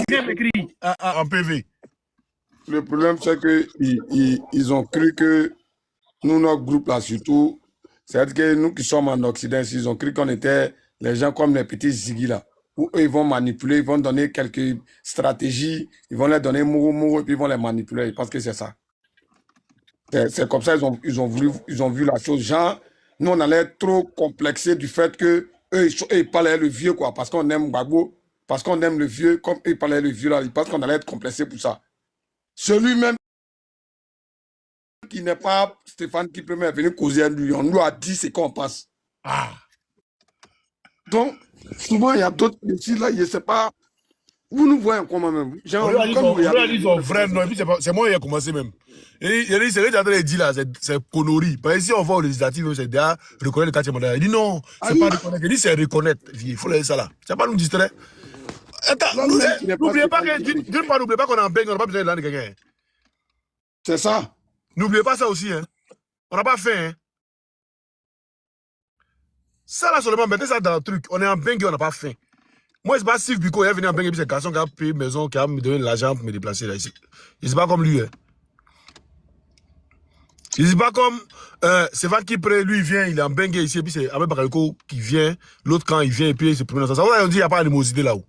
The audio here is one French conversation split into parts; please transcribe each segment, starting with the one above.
viens m'écrire en PV. Le problème, c'est qu'ils ont cru que nous, notre groupe là, surtout, c'est-à-dire que nous qui sommes en Occident, ils ont cru qu'on était les gens comme les petits ziggy là, où eux, ils vont manipuler, ils vont donner quelques stratégies, ils vont leur donner mouro, et puis ils vont les manipuler. Je pense que c'est ça. C'est comme ça ils ont vu la chose. Genre, nous, on allait être trop complexés du fait que eux, ils parlaient le vieux, quoi, parce qu'on aime Gbagbo, parce qu'on aime le vieux, comme eux, ils parlaient le vieux, là, ils pensent qu'on allait être complexés pour ça. Celui-même qui n'est pas Stéphane qui est venu causer à lui, on nous a dit ce qu'on pense. Ah. Donc, souvent, il y a d'autres ici, là, je ne sais pas. Vous nous voyez comment même. Genre, ils sont vrais, non, et puis c'est moi qui ai commencé même. Et c'est ce que tu as dit là, c'est connerie. Parce que si on va aux législatives, c'est déjà reconnaître le quartier moderne. Il dit non, c'est pas reconnaître. Il dit c'est reconnaître. Il faut laisser ça là. C'est pas nous distraire. Attends, n'oubliez pas qu'on est en bang, on n'a pas besoin de l'âne de quelqu'un. C'est ça. N'oubliez pas ça aussi, hein. On n'a pas fait, hein. Ça là seulement, mettez ça dans le truc. On est en bang et on n'a pas faim. Moi, c'est pas Steve Biko, il est venu en bang et puis c'est garçon qui a payé maison, qui a me donné l'argent pour me déplacer là ici. Il c'est pas comme lui, hein. Il c'est pas comme Stéphane Kipré, lui il vient, il est en bang ici, et puis c'est Ahmed Bakayoko qui vient, l'autre quand il vient et puis il se promène dans ça. On dit qu'il n'y a pas d'animosité là-haut.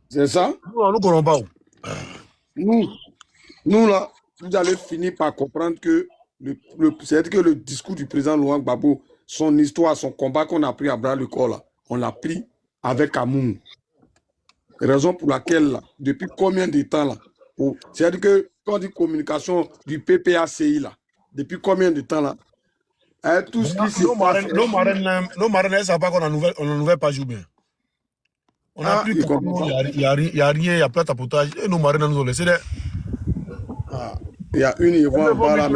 C'est ça? Nous ne connaissons pas où. Nous là, vous allez finir par comprendre que c'est-à-dire que le discours du président Laurent Gbagbo, son histoire, son combat qu'on a pris à bras le corps là, on l'a pris avec amour. Raison pour laquelle là, depuis combien de temps là, c'est-à-dire que quand on dit communication du PPACI là, depuis combien de temps là, hein, tout ce qui se passe. Nos marraines ne savent pas qu'on a une nouvelle page ou bien. On a pris il n'y a rien, il y a plein de tapotage. Et nos marraines nous ont laissé des. Il y a une Yvon en bas là.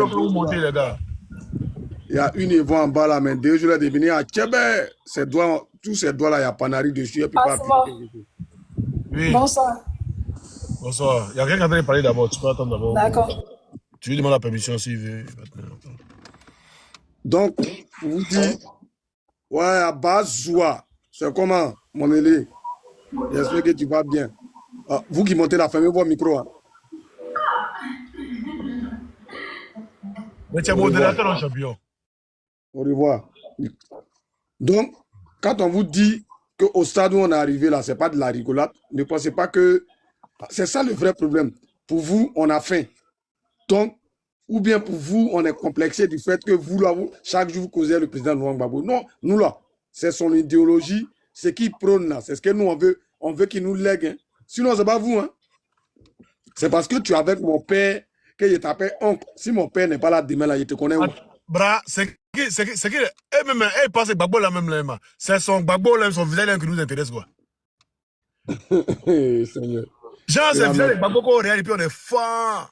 Il y a une Yvon en bas là, mais 2 jours de venir à Tchébé. Tous ces doigts là, il y a Panari dessus. Oui. Bonsoir. Bonsoir. Il y a quelqu'un qui a parlé d'abord. Tu peux attendre d'abord. D'accord. Tu lui demandes la permission s'il veut. Donc, vous dites, ouais, à base joie. C'est comment, mon élève? J'espère que tu vas bien. Vous qui montez la fermez votre micro. Hein. Mais tu es modérateur en champion. Au revoir. Donc, quand on vous dit qu'au stade où on est arrivé là, ce n'est pas de la rigolade, ne pensez pas que... C'est ça le vrai problème. Pour vous, on a faim. Donc, ou bien pour vous, on est complexé du fait que vous, là, chaque jour, vous causez le président Laurent Gbagbo. Non, nous, là, c'est son idéologie, ce qu'il prône, là. C'est ce que nous, on veut qu'il nous lègue. Hein. Sinon, ce n'est pas vous. Hein. C'est parce que tu es avec mon père que je t'appelle oncle. Si mon père n'est pas là demain, là, je te connais. Bra, c'est que même elle pense que Gbagbo là même là. C'est son Gbagbo là, son visage là qui nous intéresse quoi. Seigneur. Genre, c'est le visage de Gbagbo qu'on regarde et puis on est fort.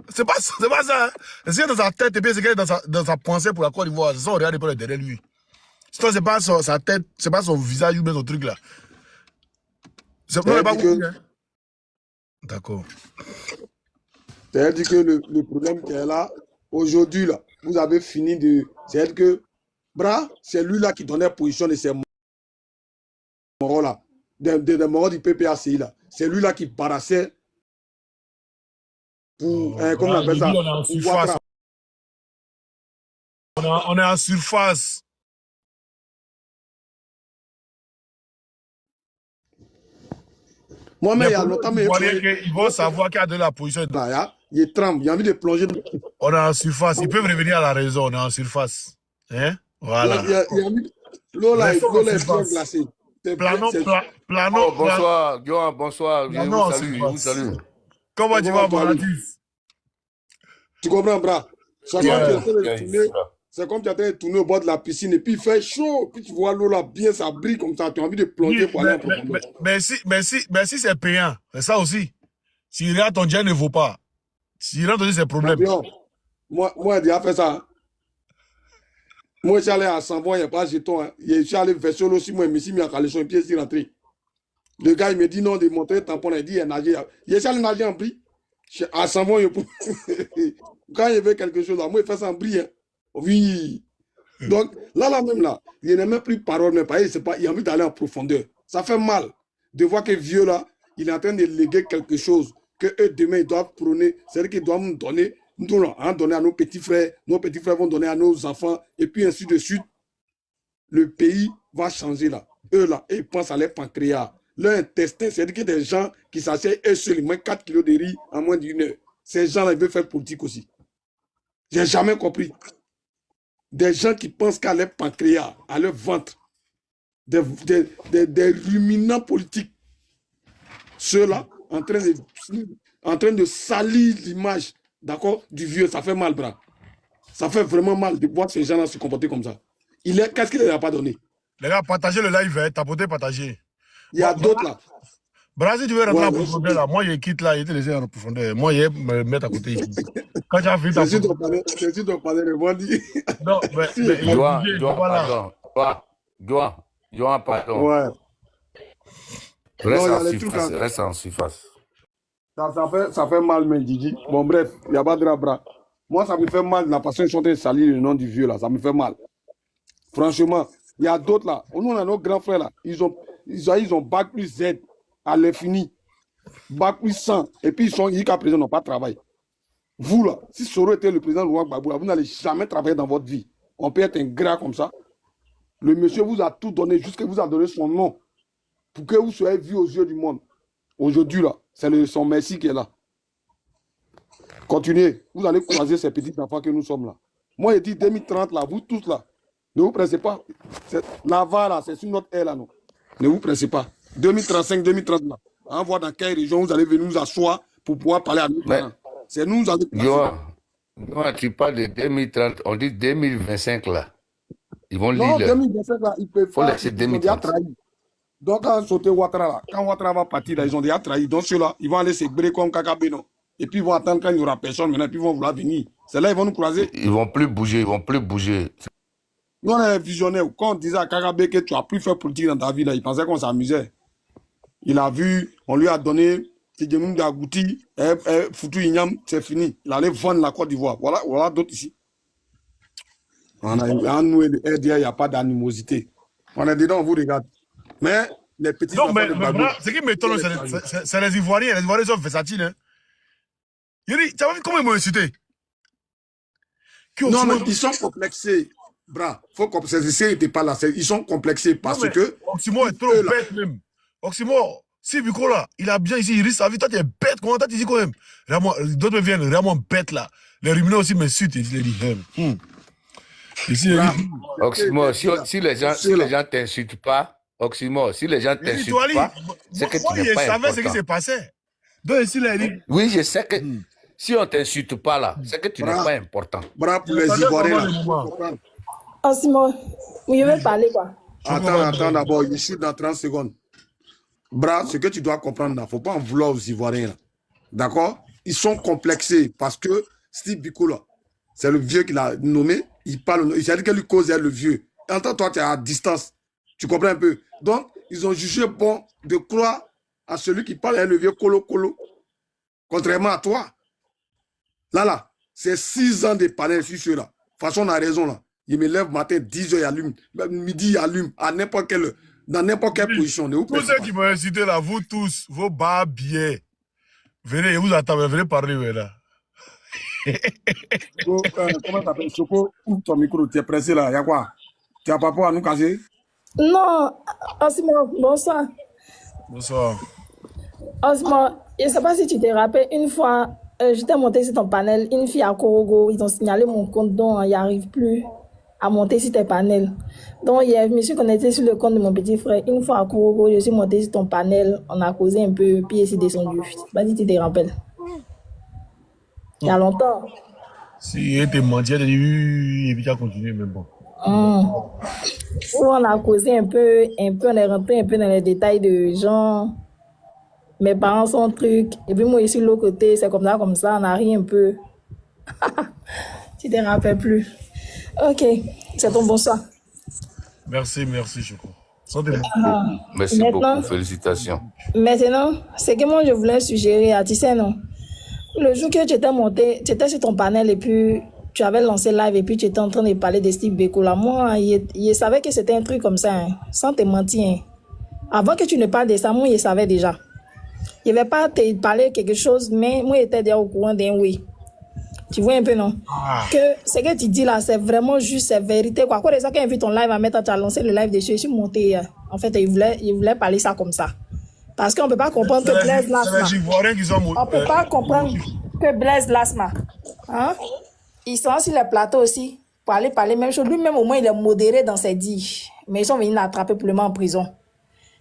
C'est pas ça. Hein. C'est dans sa tête et puis c'est dans sa pensée pour la Côte d'Ivoire. C'est ça, on regarde et puis on est derrière lui. Sinon, c'est pas sa tête, c'est pas son visage ou bien son truc là. C'est pas beaucoup. Hein. D'accord. C'est-à-dire que le problème qui est là, aujourd'hui, là, vous avez fini de... C'est-à-dire que, Bra, c'est lui là qui donnait position de ces moraux là, des moraux du PPACI là. C'est lui là qui paraissait pour... comment on appelle ça? On est en surface. On est en surface. Moi, mais il y a longtemps... Ils vont savoir qu'il y a de la position. Il tremble, il a envie de plonger. On est en surface. Ils peuvent revenir à la raison, on est en surface. Hein? Voilà. L'eau là est bien glacée. Planons. Bonsoir, Guillaume, bonsoir. Je vous salue. Comment tu vas, Maratis? Tu comprends, Bra? C'est comme tu es en train de tourner au bord de la piscine et puis il fait chaud. Puis tu vois l'eau là bien, ça brille comme ça. Tu as envie de plonger pour aller en profondeur. Mais si c'est payant, c'est ça aussi. Si rien, ton dieu ne vaut pas. Si rien, ton dieu, c'est problème. Moi, j'ai déjà fait ça. Hein. Moi, je suis allé à Sambon, il n'y a pas de jeton. Hein. Je suis allé vers l'eau aussi, moi, je me suis mis à caler son pied, je suis rentré. Le gars, il me dit non, de montrer le tampon, il dit, il a nagé. Je suis allé nager en bris. À Sambon, quand il veut quelque chose, là, moi, il fait ça en bris. Hein. Oui. Donc, là même là, il n'y a même plus de parole, mais il a envie d'aller en profondeur. Ça fait mal de voir que vieux là, il est en train de léguer quelque chose que eux demain ils doivent prôner. C'est-à-dire qu'ils doivent nous donner, donner à nos petits frères vont donner à nos enfants, et puis ainsi de suite. Le pays va changer là. Eux là, ils pensent à leur pancréas. Leur intestin, c'est-à-dire que des gens qui s'achètent eux seuls, ils mangent 4 kilos de riz en moins d'une heure. Ces gens-là, ils veulent faire politique aussi. J'ai jamais compris. Des gens qui pensent qu'à leur pancréas, à leur ventre, des ruminants politiques, ceux-là, en train de salir l'image, d'accord, du vieux, ça fait mal, bras. Ça fait vraiment mal de voir ces gens-là se comporter comme ça. Qu'est-ce qu'il ne leur a pas donné? Les gars, partagez le live, hein, tapotez, partagez. Il y a d'autres là. Bras, si tu veux rentrer en profondeur là, moi je quitte là, je te laisse en profondeur. Moi je vais me mettre à côté ici. Quand tu as fini ta profondeur. C'est sûr ton palais, rebondi. Non, mais Johan, pardon. Ouais. Reste en surface. Ça fait mal, mais Didi. Bon, bref, il n'y a pas de bras. Moi, ça me fait mal la façon dont ils sont en train de salir le nom du vieux là. Ça me fait mal. Franchement, il y a d'autres là. Nous, on a nos grands frères là. Ils ont bac plus Z à l'infini. Bac plus 100. Et puis, jusqu'à présent, ils n'ont pas de travail. Vous là, si Soro était le président de Louak Babou, vous n'allez jamais travailler dans votre vie. On peut être ingrat comme ça. Le monsieur vous a tout donné, jusqu'à vous a donné son nom. Pour que vous soyez vu aux yeux du monde. Aujourd'hui là, c'est son merci qui est là. Continuez. Vous allez croiser ces petits enfants que nous sommes là. Moi, je dis 2030 là, vous tous là. Ne vous pressez pas. La VAR là, c'est sur notre aile là, non. Ne vous pressez pas. 2035, 2030 là. On voit dans quelle région vous allez venir nous asseoir pour pouvoir parler à nous. C'est nous allons. Quand tu parles de 2030, on dit 2025 là. Ils vont lire. Non, 2025 là, ils peuvent pas. Ils ont déjà trahi. Donc quand sauter Ouattara là, quand Ouattara va partir là, ils ont déjà trahi. Donc ceux-là, ils vont aller se brûler comme Kakabe, non. Et puis ils vont attendre quand il n'y aura personne maintenant, puis ils vont vouloir venir. C'est là ils vont nous croiser. Ils vont plus bouger. Nous, on est visionnaires. Quand on disait à Kakabe que tu as plus fait politique dans ta vie, là, il pensait qu'on s'amusait. Il a vu, on lui a donné, Tidjemoum Dagouti, Foutou Ignam, c'est fini. Il allait vendre la Côte d'Ivoire. Voilà d'autres ici. En nous, il n'y a pas d'animosité. On est dedans, on vous regarde. Mais les petits. Non, mais ce qui m'étonne, c'est les Ivoiriens. Les Ivoiriens sont versatiles. Hein. Yuri, tu as vu comment ils m'ont insulté? Non, mais ils sont complexés. Bras, faut que ces n'étaient pas là. Ils sont complexés parce que. Oxymore est trop bête même. Oxymore, si Biko là, il a bien ici, il risque sa vie. Toi, tu es bête. Comment t'as dit quand même? D'autres me viennent vraiment bête là. Les ruminants aussi m'insultent. Et je les dis. Ici, Oxymore, si les gens t'insultent pas, Oxymore, si les gens t'insultent pas, c'est que tu n'es pas important. Je savais ce qui s'est passé. Donc ici, là, oui, je sais que si on t'insulte pas là, c'est que tu n'es pas important. Bras pour les Ivoiriens. Oxymore, je vais parler quoi? Attends d'abord, il shoot dans 30 secondes. Bras, ce que tu dois comprendre là, il ne faut pas en vouloir aux Ivoiriens là. D'accord? Ils sont complexés parce que Steve Biko là, c'est le vieux qui l'a nommé. Il parle, il s'est dit que lui cause le vieux. En tant que toi, tu es à distance. Tu comprends un peu? Donc, ils ont jugé bon de croire à celui qui parle le vieux Colo. Contrairement à toi. Là, c'est 6 ans de panel sur ceux-là. De toute façon, on a raison là. Il me lève matin, 10 h, il allume. Midi, il allume. Dans n'importe quelle position. Tous ceux qui m'ont incité là, vous tous, vos barbiers. Venez, je vous attends, venez parler là. Comment t'appelles? Choco, ouvre ton micro, tu es pressé là, il y a quoi? Tu n'as pas peur à nous caser? Non, Oxymore, bonsoir. Bonsoir. Oxymore, je ne sais pas si tu te rappelles, une fois, j'étais montée sur ton panel, une fille à Korogo, ils ont signalé mon compte, donc il n'arrive plus à monter sur tes panels. Donc, je me suis connectée sur le compte de mon petit frère. Une fois à Korogo, je suis montée sur ton panel, on a causé un peu, puis c'est descendu. Je ne sais pas si tu te rappelles. Il y a longtemps. Si il était menti, il a dit, et puis il a continué, mais bon. On a causé un peu, on est rentré un peu dans les détails de gens. Mes parents sont trucs. Et puis moi, ici, de l'autre côté, c'est comme ça, on a ri un peu. Tu te rappelles plus. Ok, c'est ton bonsoir. Merci, Choco. Merci beaucoup, félicitations. Maintenant, c'est que moi, je voulais suggérer à tu sais, non? Le jour que tu étais monté, tu étais sur ton panel et puis tu avais lancé live et puis tu étais en train de parler de Steve Biko là. Moi, je savais que c'était un truc comme ça, hein, sans te mentir. Hein. Avant que tu ne parles de ça, moi, je savais déjà. Je ne vais pas te parler quelque chose, mais moi, j'étais déjà au courant d'un oui. Tu vois un peu, non? Que ce que tu dis là, c'est vraiment juste, c'est vérité. Quoi que ça, quand j'ai vu ton live à mettre, tu as lancé le live dessus, je suis monté. En fait, il voulait parler ça comme ça. Parce qu'on ne peut pas comprendre que Blaise Lasma. On ne peut pas comprendre que Blaise Lasma. Hein? Ils sont sur le plateau aussi pour aller parler même chose. Lui-même, au moins, il est modéré dans ses dits. Mais ils sont venus l'attraper pour le mettre en prison.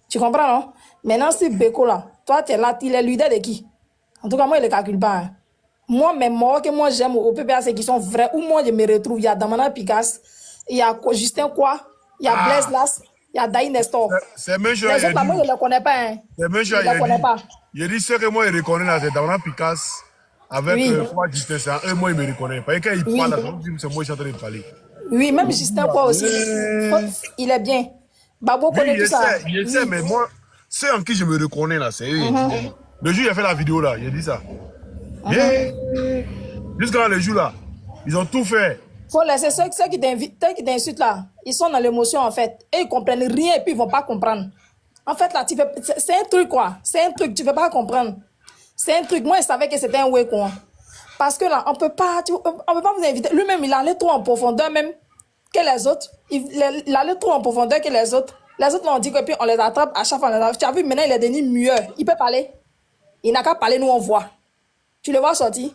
Tu comprends, non? Maintenant, c'est Beko là. Toi, tu es là, il est leader de qui? En tout cas, moi, il ne calcule pas. Hein. Moi, mes morts que moi j'aime au PPA, c'est qui sont vrais. Où moi, je me retrouve. Il y a Damana Picasse, il y a Justin Quoi, il y a Blaise Las, il y a Daï Nestor. C'est même chose. Les autres, moi, je ne les connais pas. Hein. C'est même chose. Je ne les connais pas. Je dis ce que moi, je reconnais là, c'est Damana Picasse. Avec moi, Justin, c'est eux, moi, ils me reconnaissent. Parce que quand ils parlent, c'est moi qui suis en train de parler. Oui, même Justin Quoi aussi. Il est bien. Babo connaît tout ça. Je sais, mais moi, ceux en qui je me reconnais là, c'est eux. Le jour où il a fait la vidéo là, il a dit ça. Jusqu'à le jour là, ils ont tout fait. Faut laisser ceux qui t'insultent là, ils sont dans l'émotion en fait. Et ils comprennent rien et puis ils vont pas comprendre. En fait là, c'est un truc quoi. C'est un truc, tu peux pas comprendre. C'est un truc, moi je savais que c'était un way quoi. Parce que là, on peut pas vous inviter. Lui-même, il allait trop en profondeur même que les autres. Il allait trop en profondeur que les autres. Les autres l'ont dit que puis on les attrape à chaque fois. Tu as vu, maintenant il est devenu mieux. Il peut parler. Il n'a qu'à parler, nous on voit. Tu le vois sortir?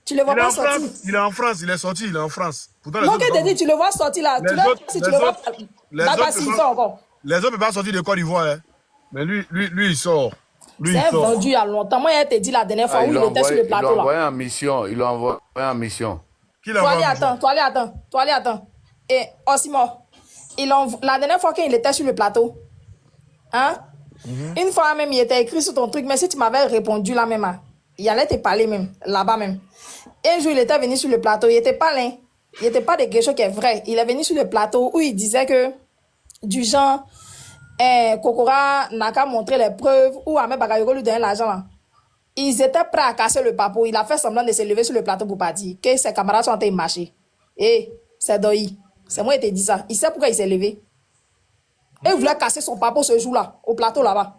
Tu le vois pas sortir? Il est en France, il est sorti, il est en France. Pourtant, non, qu'est-ce que tu dis? Tu le vois sortir là. Les autres ne peuvent pas sortir de Côte d'Ivoire. Hein. Mais lui, il sort. C'est vendu il y a longtemps. Moi, il t'a dit la dernière fois où il était sur le plateau. Il l'a envoyé en mission. Il l'a envoyé en mission. Toi, allez, attends. Et Osimo, la dernière fois qu'il était sur le plateau, hein? Une fois même, il était écrit sur ton truc, mais si tu m'avais répondu là même, il allait te parler même, là-bas même. Et un jour, il était venu sur le plateau, il n'était pas là, il n'était pas de quelque chose qui est vrai. Il est venu sur le plateau où il disait que, du genre, Kokora n'a qu'à montrer les preuves, ou Ahmed Bakayoko lui donnait l'argent là. Ils étaient prêts à casser le papo, il a fait semblant de se lever sur le plateau pour partir, que ses camarades sont en train de marcher. Et c'est Doi, c'est moi qui t'ai dit ça. Il sait pourquoi il s'est levé. Et il voulait casser son papo ce jour-là, au plateau là-bas.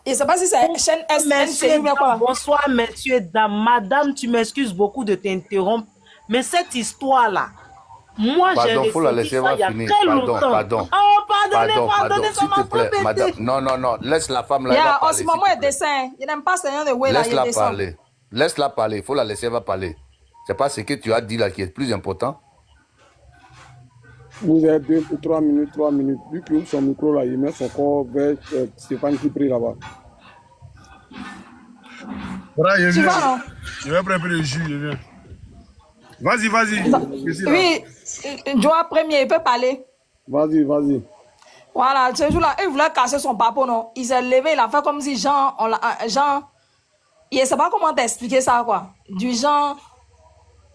Et je ne sais pas si c'est chaîne SNC ou quoi. Bonsoir, messieurs, dames. Madame, tu m'excuses beaucoup de t'interrompre. Mais cette histoire-là, moi, j'ai faut la laisser ça il y a finir. très longtemps. Pardon. Oh, pardonnez, ça s'il m'a te plaît, trop madame. pété. Non, laisse la femme là. En ce moment, elle descend. Il n'aime pas ce genre de way là. Laisse-la parler. Laisse-la parler. Il faut la laisser, elle va parler. C'est pas ce que tu as dit là qui est plus important. Vous avez 2 ou 3 minutes. Vu qu'il ouvre son micro là, il met son corps vers Stéphane qui prie là-bas. Voilà, je viens. Je vais prendre un peu de jus, je viens. Vas-y. Oui, Joa premier, il peut parler. Vas-y. Voilà, ce jour-là, il voulait casser son papo, non? Il s'est levé, il a fait comme si Jean, il ne sait pas comment t'expliquer ça, quoi. Du genre,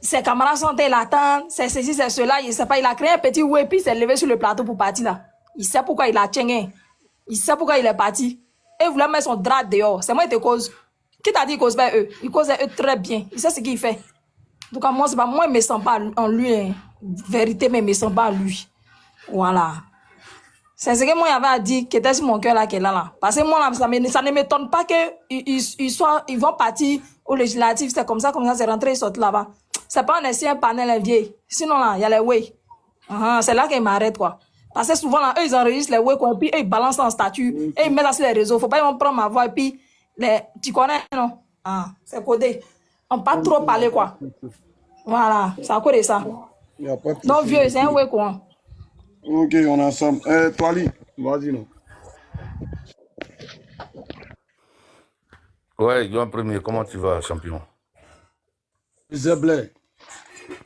ses camarades sont l'attente, c'est ceci, c'est cela, il ne sait pas, il a créé un petit ouais, puis il s'est levé sur le plateau pour partir là. Il sait pourquoi il a tchengé. Il sait pourquoi il est parti. Et il voulait mettre son drap dehors. C'est moi qui te cause. Qui t'a dit qu'il cause pas eux? Il cause eux très bien. Il sait ce qu'il fait. Donc, moi, c'est pas moi, je ne me sens pas en lui. Hein. Vérité, mais je ne me sens pas en lui. Voilà. C'est ce que moi, j'avais à dire, qui était sur mon cœur là, qui est là. Parce que moi, ça ne m'étonne pas qu'ils vont partir au législatif. C'est comme ça, c'est rentré, ils sortent là-bas. C'est pas un ancien panel un vieil. Sinon, là, il y a les way. C'est là qu'ils m'arrêtent, quoi. Parce que souvent, là, eux, ils enregistrent les way, quoi, et puis eux, ils balancent en statut, et ils mettent ça sur les réseaux. Faut pas, ils vont prendre ma voix, et puis, tu connais, non? C'est codé. On ne peut pas trop parler, quoi. Voilà, c'est à cause de ça. Donc, vieux, c'est un way, quoi. Ok, on est ensemble. Toali, vas-y, non. Ouais, Joan Premier, comment tu vas, champion? Zeblé.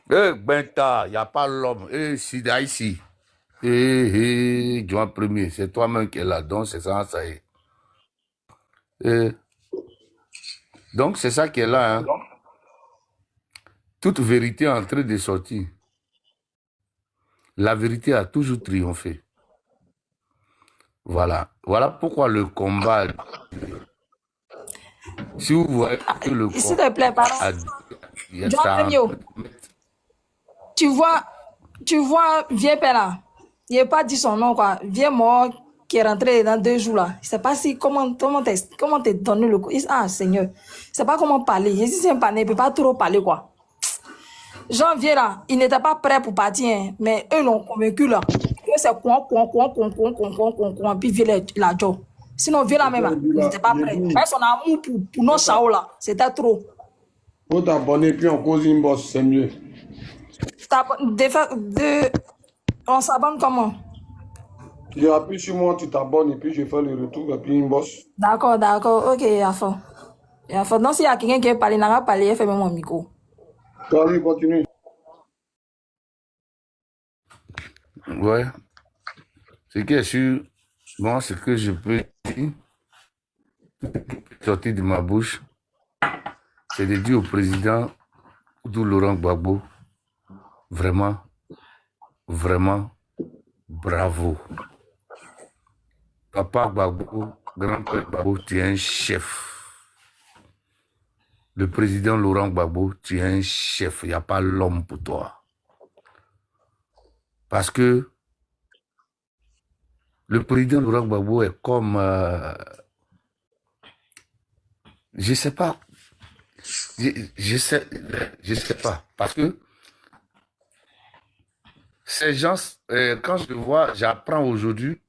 Benta, il n'y a pas l'homme. Sida ici. Joan Premier, c'est toi-même qui es là, donc c'est ça, ça y est. Donc, c'est ça qui est là, hein. Toute vérité est en train de sortir. La vérité a toujours triomphé. Voilà. Voilà pourquoi le combat... Si vous voyez que le combat... S'il te plaît, pardon. Tu vois, vieux père là, il n'a pas dit son nom, quoi. Vieux mort qui est rentré dans 2 jours là. Je ne sais pas si comment te donner le coup. Ah Seigneur, je ne sais pas comment parler. Je suis un panel, il ne peut pas trop parler quoi. Janvier là, ils n'étaient pas prêts pour partir, hein, mais eux l'ont convaincu là. Que c'est quoi, puis vieux la job. Sinon, vieux là même, ils n'étaient pas prêts. Mais son amour pour nos chao là, c'était trop. Faut t'abonner, puis on cause une bosse, c'est mieux. On s'abonne comment? Tu appuies sur moi, tu t'abonnes, et puis je fais le retour, et puis une bosse. D'accord, ok, Yafo. Donc, s'il y a quelqu'un qui veut parler, n'a pas parlé, fais-moi mon micro. Allez, continue. Ouais. Ce qui est sûr, bon, ce que je peux dire, sortir de ma bouche, c'est de dire au président Oudou Laurent Gbagbo, vraiment, vraiment, bravo. Papa Gbagbo, grand-père Gbagbo, tu es un chef. Le président Laurent Gbagbo, tu es un chef. Il n'y a pas l'homme pour toi. Parce que le président Laurent Gbagbo est comme... je ne sais pas. Je sais pas. Parce que ces gens, quand je vois, j'apprends aujourd'hui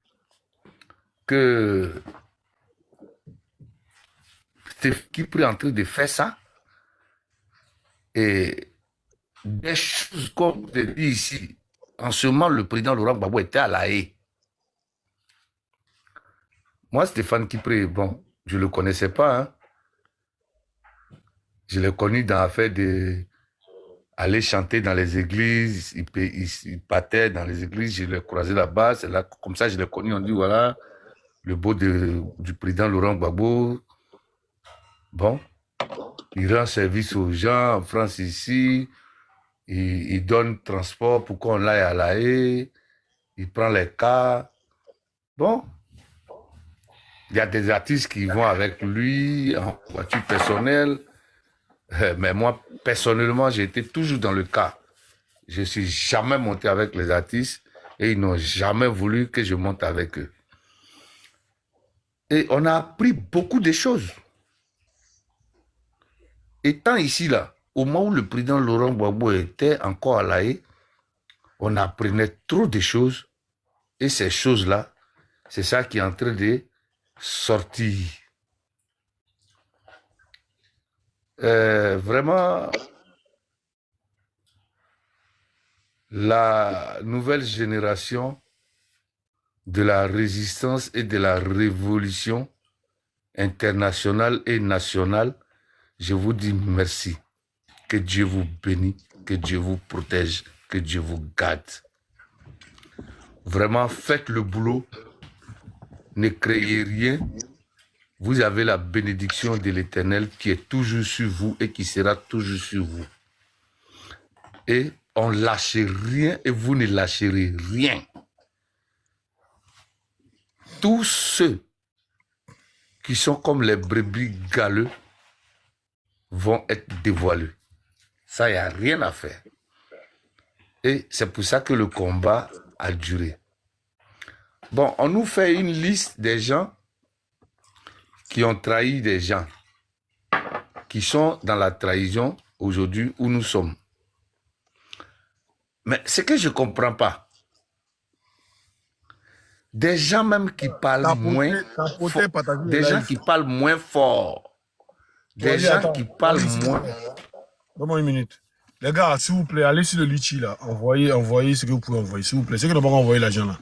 que c'est qui est en train de faire ça. Et des choses comme je dis ici, en ce moment, le président Laurent Gbagbo était à La Haye. Moi, Stéphane Kipré, bon, je ne le connaissais pas. Hein. Je l'ai connu dans l'affaire d'aller chanter dans les églises. Il partait dans les églises, je l'ai croisé là-bas. C'est là, comme ça, je l'ai connu. On dit, voilà, le beau du président Laurent Gbagbo. Bon, il rend service aux gens en France ici. Il donne transport pour qu'on aille à La Haye. Il prend les cas. Bon, il y a des artistes qui vont avec lui en voiture personnelle. Mais moi, personnellement, j'ai été toujours dans le cas. Je ne suis jamais monté avec les artistes et ils n'ont jamais voulu que je monte avec eux. Et on a appris beaucoup de choses. Étant ici, là, au moment où le président Laurent Gbagbo était encore à La Haye, on apprenait trop de choses. Et ces choses-là, c'est ça qui est en train de sortir. Vraiment, la nouvelle génération de la résistance et de la révolution internationale et nationale, je vous dis merci. Que Dieu vous bénisse, que Dieu vous protège, que Dieu vous garde. Vraiment, faites le boulot, ne créez rien. Vous avez la bénédiction de l'Éternel qui est toujours sur vous et qui sera toujours sur vous. Et on ne lâche rien et vous ne lâcherez rien. Tous ceux qui sont comme les brebis galeux vont être dévoilés. Ça, il n'y a rien à faire. Et c'est pour ça que le combat a duré. Bon, on nous fait une liste des gens qui ont trahi des gens, qui sont dans la trahison aujourd'hui où nous sommes. Mais ce que je ne comprends pas, des gens même qui parlent moins fort, des gens qui parlent moins fort, des gens qui parlent moins... Donne-moi une minute. Les gars, s'il vous plaît, allez sur le Litchi là, envoyez ce que vous pouvez envoyer, s'il vous plaît. Ceux qui n'ont pas envoyé l'argent là,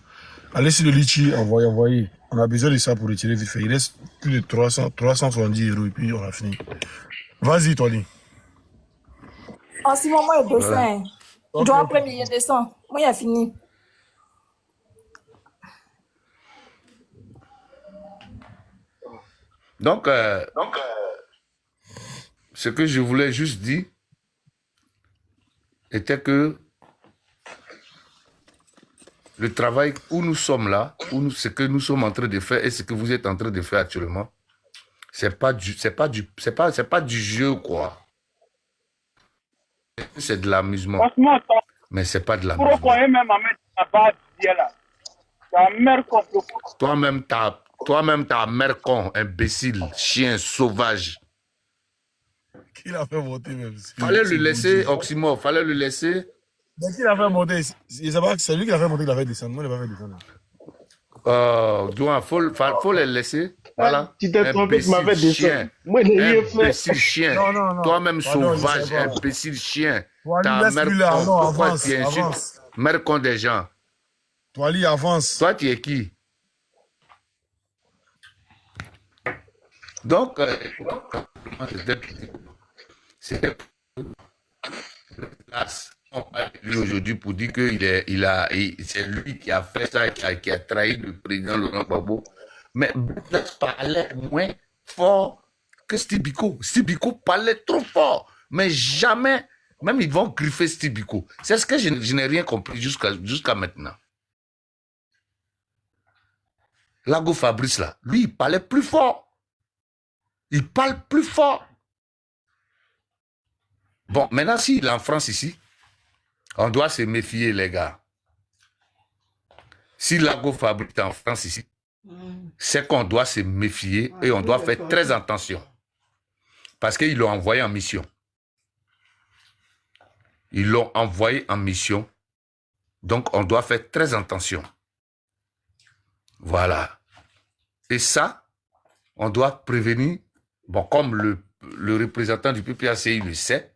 allez sur le Litchi, envoyez. On a besoin de ça pour retirer vite fait. Il reste plus de 370 € et puis on a fini. Vas-y, Tony. En ce moment, il descend. Je dois premier, il descend. Moi, il a fini. Donc, ce que je voulais juste dire était que le travail où nous sommes là, ce que nous sommes en train de faire et ce que vous êtes en train de faire actuellement, c'est pas du jeu, quoi. C'est de l'amusement. Mais c'est pas de l'amusement. Ta mère contre. Toi-même, ta mère con, imbécile, chien, sauvage. Qui l'a fait monter même? Fallait le laisser, Oxymore, fallait le laisser. Mais qui l'a fait monter? C'est lui qui l'a fait monter, il l'a fait descendre. Moi, il l'a pas fait descendre. Faut les laisser. Voilà. Tu t'es trompé, tu m'avais descendu. Moi, il a fait. Imbécile chien. Non. Toi-même Pardon, sauvage, je sais pas. imbécile chien. Toi, Ta mère laisse-lui là. con. Non, Pourquoi avance, tu insultes avance. mère con des gens? Toi, Ali, avance. Toi, tu es qui? Donc, c'était on parle de lui aujourd'hui pour dire que c'est lui qui a fait ça, qui a trahi le président Laurent Gbagbo. Mais Blaise parlait moins fort que Steve Biko. Steve Biko parlait trop fort. Mais jamais, même ils vont griffer Steve Biko. C'est ce que je n'ai rien compris jusqu'à maintenant. Lago Fabrice, là, lui, il parlait plus fort. Il parle plus fort. Bon, maintenant, s'il est en France ici, on doit se méfier, les gars. Si Lago Fabrice est en France ici, c'est qu'on doit se méfier et on doit faire très attention. Parce qu'ils l'ont envoyé en mission. Ils l'ont envoyé en mission. Donc, on doit faire très attention. Voilà. Et ça, on doit prévenir. Bon, comme le représentant du PPACI le sait,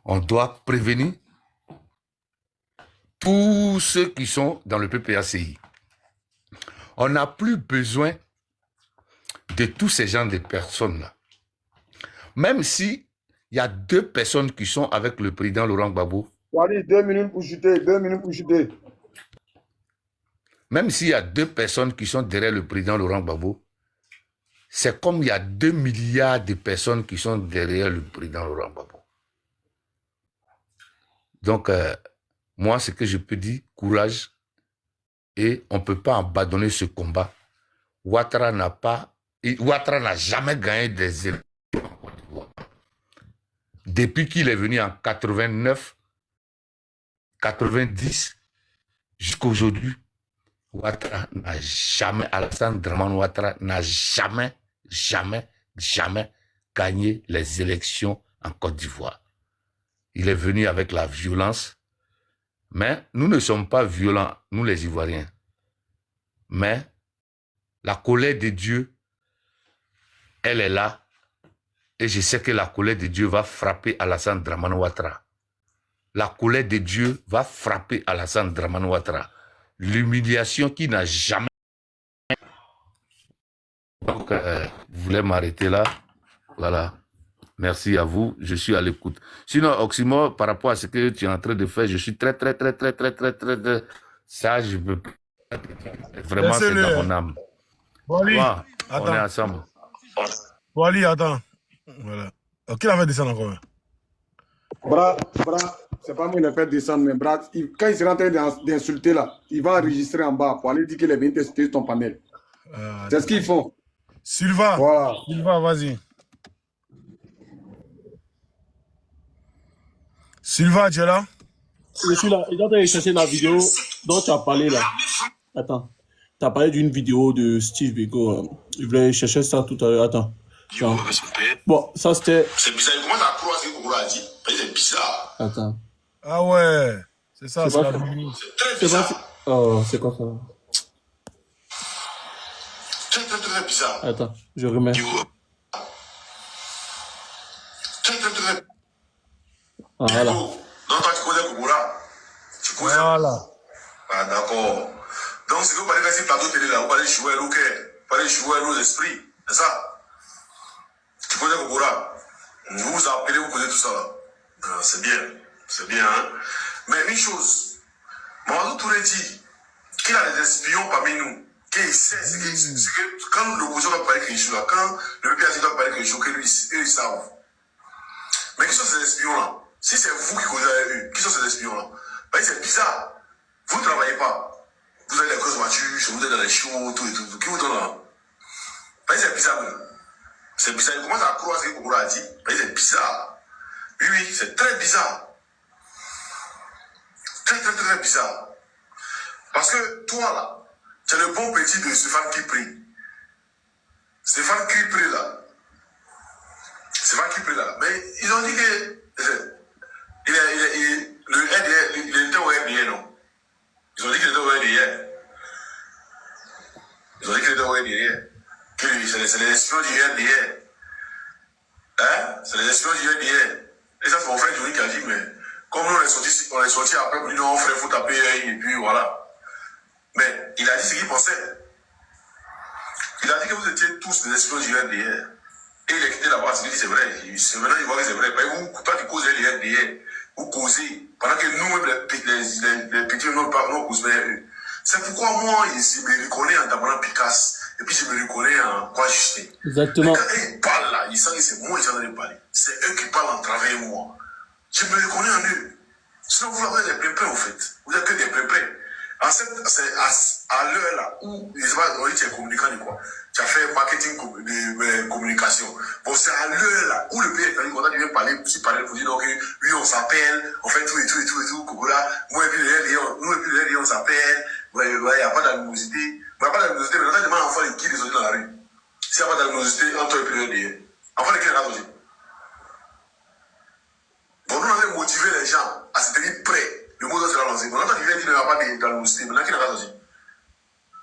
on doit prévenir tous ceux qui sont dans le PPACI. On n'a plus besoin de tous ces gens de personnes-là. Même si il y a 2 personnes qui sont avec le président Laurent Gbagbo. Allez, 2 minutes pour chuter, 2 minutes pour chuter. Même s'il y a 2 personnes qui sont derrière le président Laurent Gbagbo, c'est comme il y a 2 milliards de personnes qui sont derrière le président Laurent Gbagbo. Donc, moi, ce que je peux dire, courage, et on ne peut pas abandonner ce combat. Ouattara n'a jamais gagné des élections. Depuis qu'il est venu en 89, 90, jusqu'à aujourd'hui, Ouattara n'a jamais, Alassane Dramane Ouattara n'a jamais gagné les élections en Côte d'Ivoire. Il est venu avec la violence, mais nous ne sommes pas violents, nous les Ivoiriens. Mais la colère de Dieu, elle est là, et je sais que la colère de Dieu va frapper Alassane Dramane Ouattara. La colère de Dieu va frapper Alassane Dramane Ouattara. L'humiliation qui n'a jamais... Donc, vous voulez m'arrêter là? Voilà. Merci à vous. Je suis à l'écoute. Sinon, Oxymore, par rapport à ce que tu es en train de faire, je suis très... Ça, je veux... Vraiment, c'est dans mon âme. Wally, Wow, on attends. est ensemble. Wally, attends. Voilà. Qui l'a fait descendre encore? Bras, c'est pas moi qui l'ai fait descendre, mais Bras, quand il sera en train d'insulter là, il va enregistrer en bas pour aller dire qu'il est venu tester ton panel. C'est ce qu'ils font. Sylvain, Voilà. Sylvain, vas-y. Sylvain, tu es là? Je suis là. Il est en train de chercher la vidéo dont tu as parlé là. Attends. Tu as parlé d'une vidéo de Steve Biko. Je voulais chercher ça tout à l'heure. Attends. Bon, ça c'était. C'est bizarre. Il commence à croire ce que Kokoro a dit. C'est bizarre. Attends. Ah ouais, c'est ça, c'est la pas- vidéo. C'est très C'est pas. bizarre. Oh, c'est quoi ça? Très bizarre. Attends, je remets. Très. Ah, voilà. Donc, toi, tu connais Kokoro. Tu connais. Voilà. Ah, d'accord. Donc, c'est que vous parlez de ces plateaux télé là, vous parlez de jouer au cœur, vous parlez de jouer nos esprits. C'est ça? Tu connais Kokoro? Vous vous appelez, vous connaissez tout ça là. C'est bien. C'est bien, hein? Mais une chose, Mamadou Touré dit qu'il a des espions parmi nous. Qu'il sait, c'est que quand l'opposition va parler quelque chose là, quand le PPAC va parler quelque chose, eux ils savent. Mais qui sont ces espions là? Si c'est vous qui causez avec eux, qui sont ces espions là? Ben, c'est bizarre. Vous ne travaillez pas. Vous avez les grosses voitures, vous êtes dans les shows, tout et tout. Qui vous donne là? Ben, c'est bizarre même. C'est bizarre. Il commence à croire ce que Kokoro a dit. Ben, c'est bizarre. Oui, c'est très bizarre. Très bizarre. Parce que toi, là, tu es le bon petit de Stéphane Kipri. Stéphane Kipri, là. Stéphane Kipri, là. Mais ils ont dit que le RDR, il était au RDR, non? Ils ont dit qu'il était au RDR. Ils ont dit qu'il était au RDR. Que c'est les espions du RDR. Hein? C'est les espions du RDR. Et ça, c'est mon frère Johnny qui a dit, mais comme nous, on est sorti après, on dit non, frère, il faut taper, et puis voilà. Mais il a dit ce qu'il pensait. Il a dit que vous étiez tous des espions du RDR. Et il a quitté là-bas, il dit c'est vrai. Maintenant, il voit que c'est vrai. Vous, toi, tu causes les RDR. Vous causez. Pendant que nous, les petits, nous causons. C'est pourquoi moi, je me reconnais en Damana Picasso. Et puis je me reconnais en quoi Justin. Exactement. Mais quand ils parlent là, ils savent que c'est moi qui sont en train de parler. C'est eux qui parlent en travers moi. Je me reconnais en eux. Sinon, vous avez des plaimpins, en fait. Vous n'avez que des plaimpins. C'est à l'heure là où, je sais pas, tu es communicant de quoi. Tu as fait marketing de communication. Bon, c'est à l'heure là où le pays est quand tu viens parler, pour dire donc, oui, on s'appelle, on fait tout et tout, Kogola. Moi, et puis les on s'appelle. Il n'y a pas d'animosité. Il n'y a pas d'animosité, mais on demande à l'enfant qui les autres dans la rue. S'il n'y a pas d'animosité entre toi et puis les enfants, qui les a aussi. Bon, nous, on avait motivé les gens à se tenir prêts. Le mot sera lancé. Bon, quand il vient dire qu'il n'y a pas d'animosité, maintenant qu'il a aussi.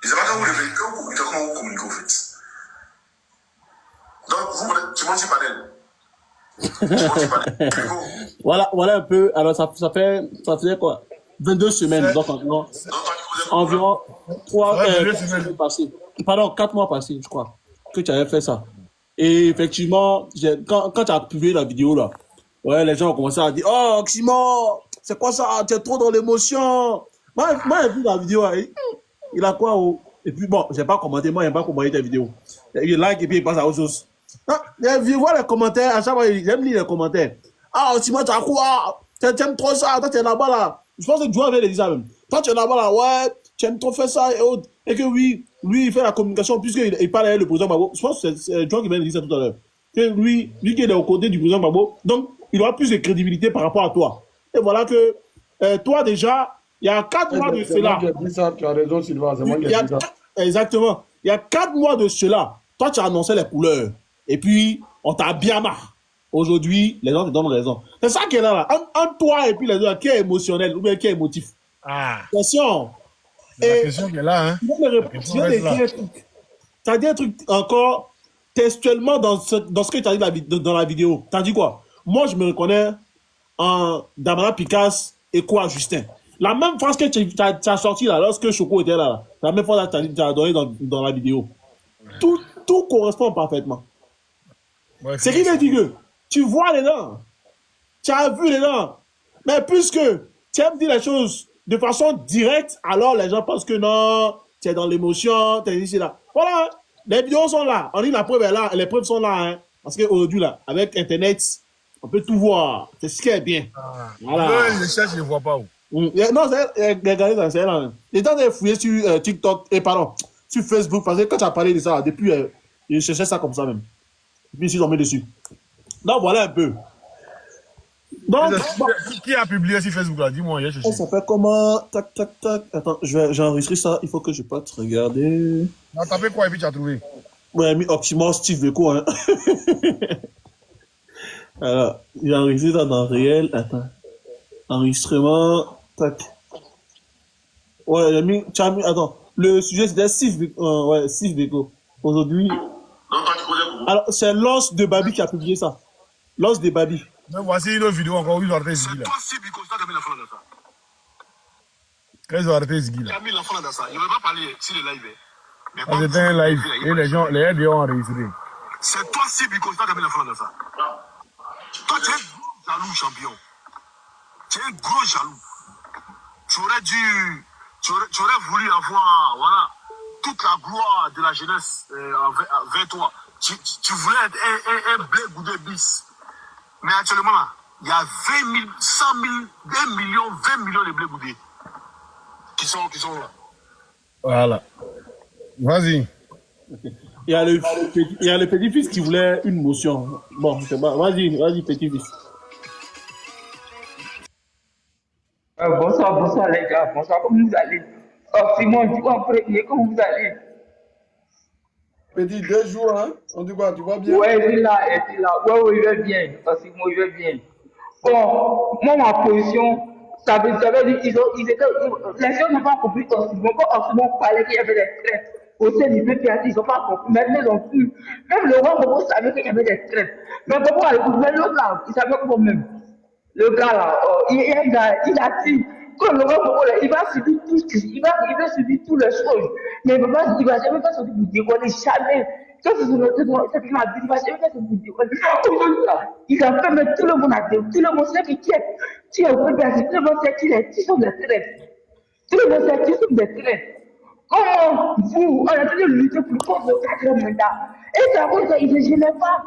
Et c'est pas quand vous réveillez, quand vous communiquez, comment vous communiquez au fait. Donc, tu mentis panel. Voilà un peu. Alors, ça faisait quoi? 22 semaines. Donc, environ 3 semaines passées. Pardon, 4 mois passés, je crois, que tu avais fait ça. Et effectivement, quand tu as publié la vidéo là, ouais, les gens ont commencé à dire, oh, Oxymore, c'est quoi ça? Tu es trop dans l'émotion. Moi, j'ai vu la vidéo, il a quoi? Et puis bon, j'ai pas commenté, moi, j'aime pas commenter tes vidéos. Il like et puis il passe à autre chose. Je vois les commentaires, à chaque fois, j'aime lire les commentaires. Ah, Oxymore, tu as quoi? Tu aimes trop ça, toi, tu es là-bas là. Je pense que Joe avait dit ça même. Toi, tu es là-bas là, ouais, tu aimes trop faire ça et autres. Et que oui, lui, il fait la communication puisqu'il parle avec le président Gbagbo. Je pense que c'est Joe qui m'a dit ça tout à l'heure. Que lui qui est au côté du président Gbagbo, donc il aura plus de crédibilité par rapport à toi. Et voilà que toi déjà, il y a 4 mois de cela. Tu as raison, Sylvain, c'est moi qui ai dit ça. Exactement. Il y a 4 mois de cela, toi tu as annoncé les couleurs. Et puis, on t'a bien marre. Aujourd'hui, les gens te donnent raison. C'est ça qui est là. Entre toi et puis les autres, qui est émotionnel ou bien qui est émotif. Ah. Question. La question qui est là, hein. Tu as dit un truc encore textuellement dans ce que tu as dit dans la vidéo. Tu as dit quoi? Moi, je me reconnais en Damana Picasso et quoi, Justin. La même phrase que tu as sortie là, lorsque Choco était là. La même phrase que tu as donnée dans la vidéo. Tout correspond parfaitement. Ouais, c'est qui veut dire que tu vois les dents, tu as vu les dents, mais puisque tu aimes dire les choses de façon directe, alors les gens pensent que non, tu es dans l'émotion, tu es ici là. Voilà, les vidéos sont là, on dit la preuve est là, les preuves sont là, hein, parce qu'aujourd'hui là, avec Internet, on peut tout voir, c'est ce qui est bien. Ah. Voilà. Je cherche, je ne vois pas où. Non, regardez, c'est là. Les temps de fouiller sur TikTok, sur Facebook, parce que quand tu as parlé de ça, depuis, je cherchais ça comme ça même. Et puis, je suis tombé dessus. Donc, voilà un peu. Donc, qui a publié sur Facebook là? Dis-moi, je cherche. Ça s'appelle comment? Tac, tac, tac. Attends, j'ai enregistré ça. Il faut que je parte regarder. Tu as tapé quoi et puis tu as trouvé? Ouais, mis Oxymore Steve Beko, hein. Alors, j'ai enregistré ça dans réel. Attends. Enregistrement. Tac. Ouais, j'ai mis. Attends. Le sujet c'était Steve Beko. Aujourd'hui. Alors, c'est L'Os de Babi qui a publié ça. L'Os de Babi. Mais voici une autre vidéo encore où ils ont arrêté Ziggy là. Quand ils ont arrêté Ziggy là. Il ne veut pas parler sur le live. C'était un live et les gens ont enregistré. C'est toi, Sibico, qui as mis l'enfant dans ça. Toi, tu es un gros jaloux, champion. Tu es un gros jaloux. Tu aurais voulu avoir, voilà, toute la gloire de la jeunesse vers toi. Tu voulais être un blé goudé bis. Mais actuellement, là, il y a 20 000, 100 000, 1 million, 20 millions de blé goudés qui sont là. Voilà. Vas-y. Il y a le petit-fils qui voulait une motion. Bon, c'est bon. Vas-y, petit-fils. Bonsoir les gars. Bonsoir, comment vous allez? Simon, tu vas en premier, comment vous allez? Petit, 2 jours, hein? On dit quoi, tu vas bien? Ouais, il est là, il est là. Ouais, je vais bien. Simon, je vais bien. Bon, moi, ma position, ça veut dire qu'ils les gens n'ont pas compris Simon. Quand Simon parlait qu'il y avait des traites au sein du PPAC, ils n'ont pas compris. Maintenant, ils ont pu. Même Laurent Gbagbo savait qu'il y avait des traites. Mais Gbagbo a écouté l'autre là, il savait quoi même. Le gars là, il a dit que Laurent Gbagbo là, il va subir tout, il va subir toutes les choses. Mais il va jamais faire sortir pour décoller, jamais. Ça, c'est notre c'est il va jamais faire sortir pour décoller. Il a fait, mais tout le monde a dit, tout le monde sait qui est au PPAC, tout le monde sait qui sont des traites. Tout le monde sait qui sont des traites. Comment vous, on a train de lutter pour le 4e mandat. Et c'est à cause qu'il ne se gênait pas.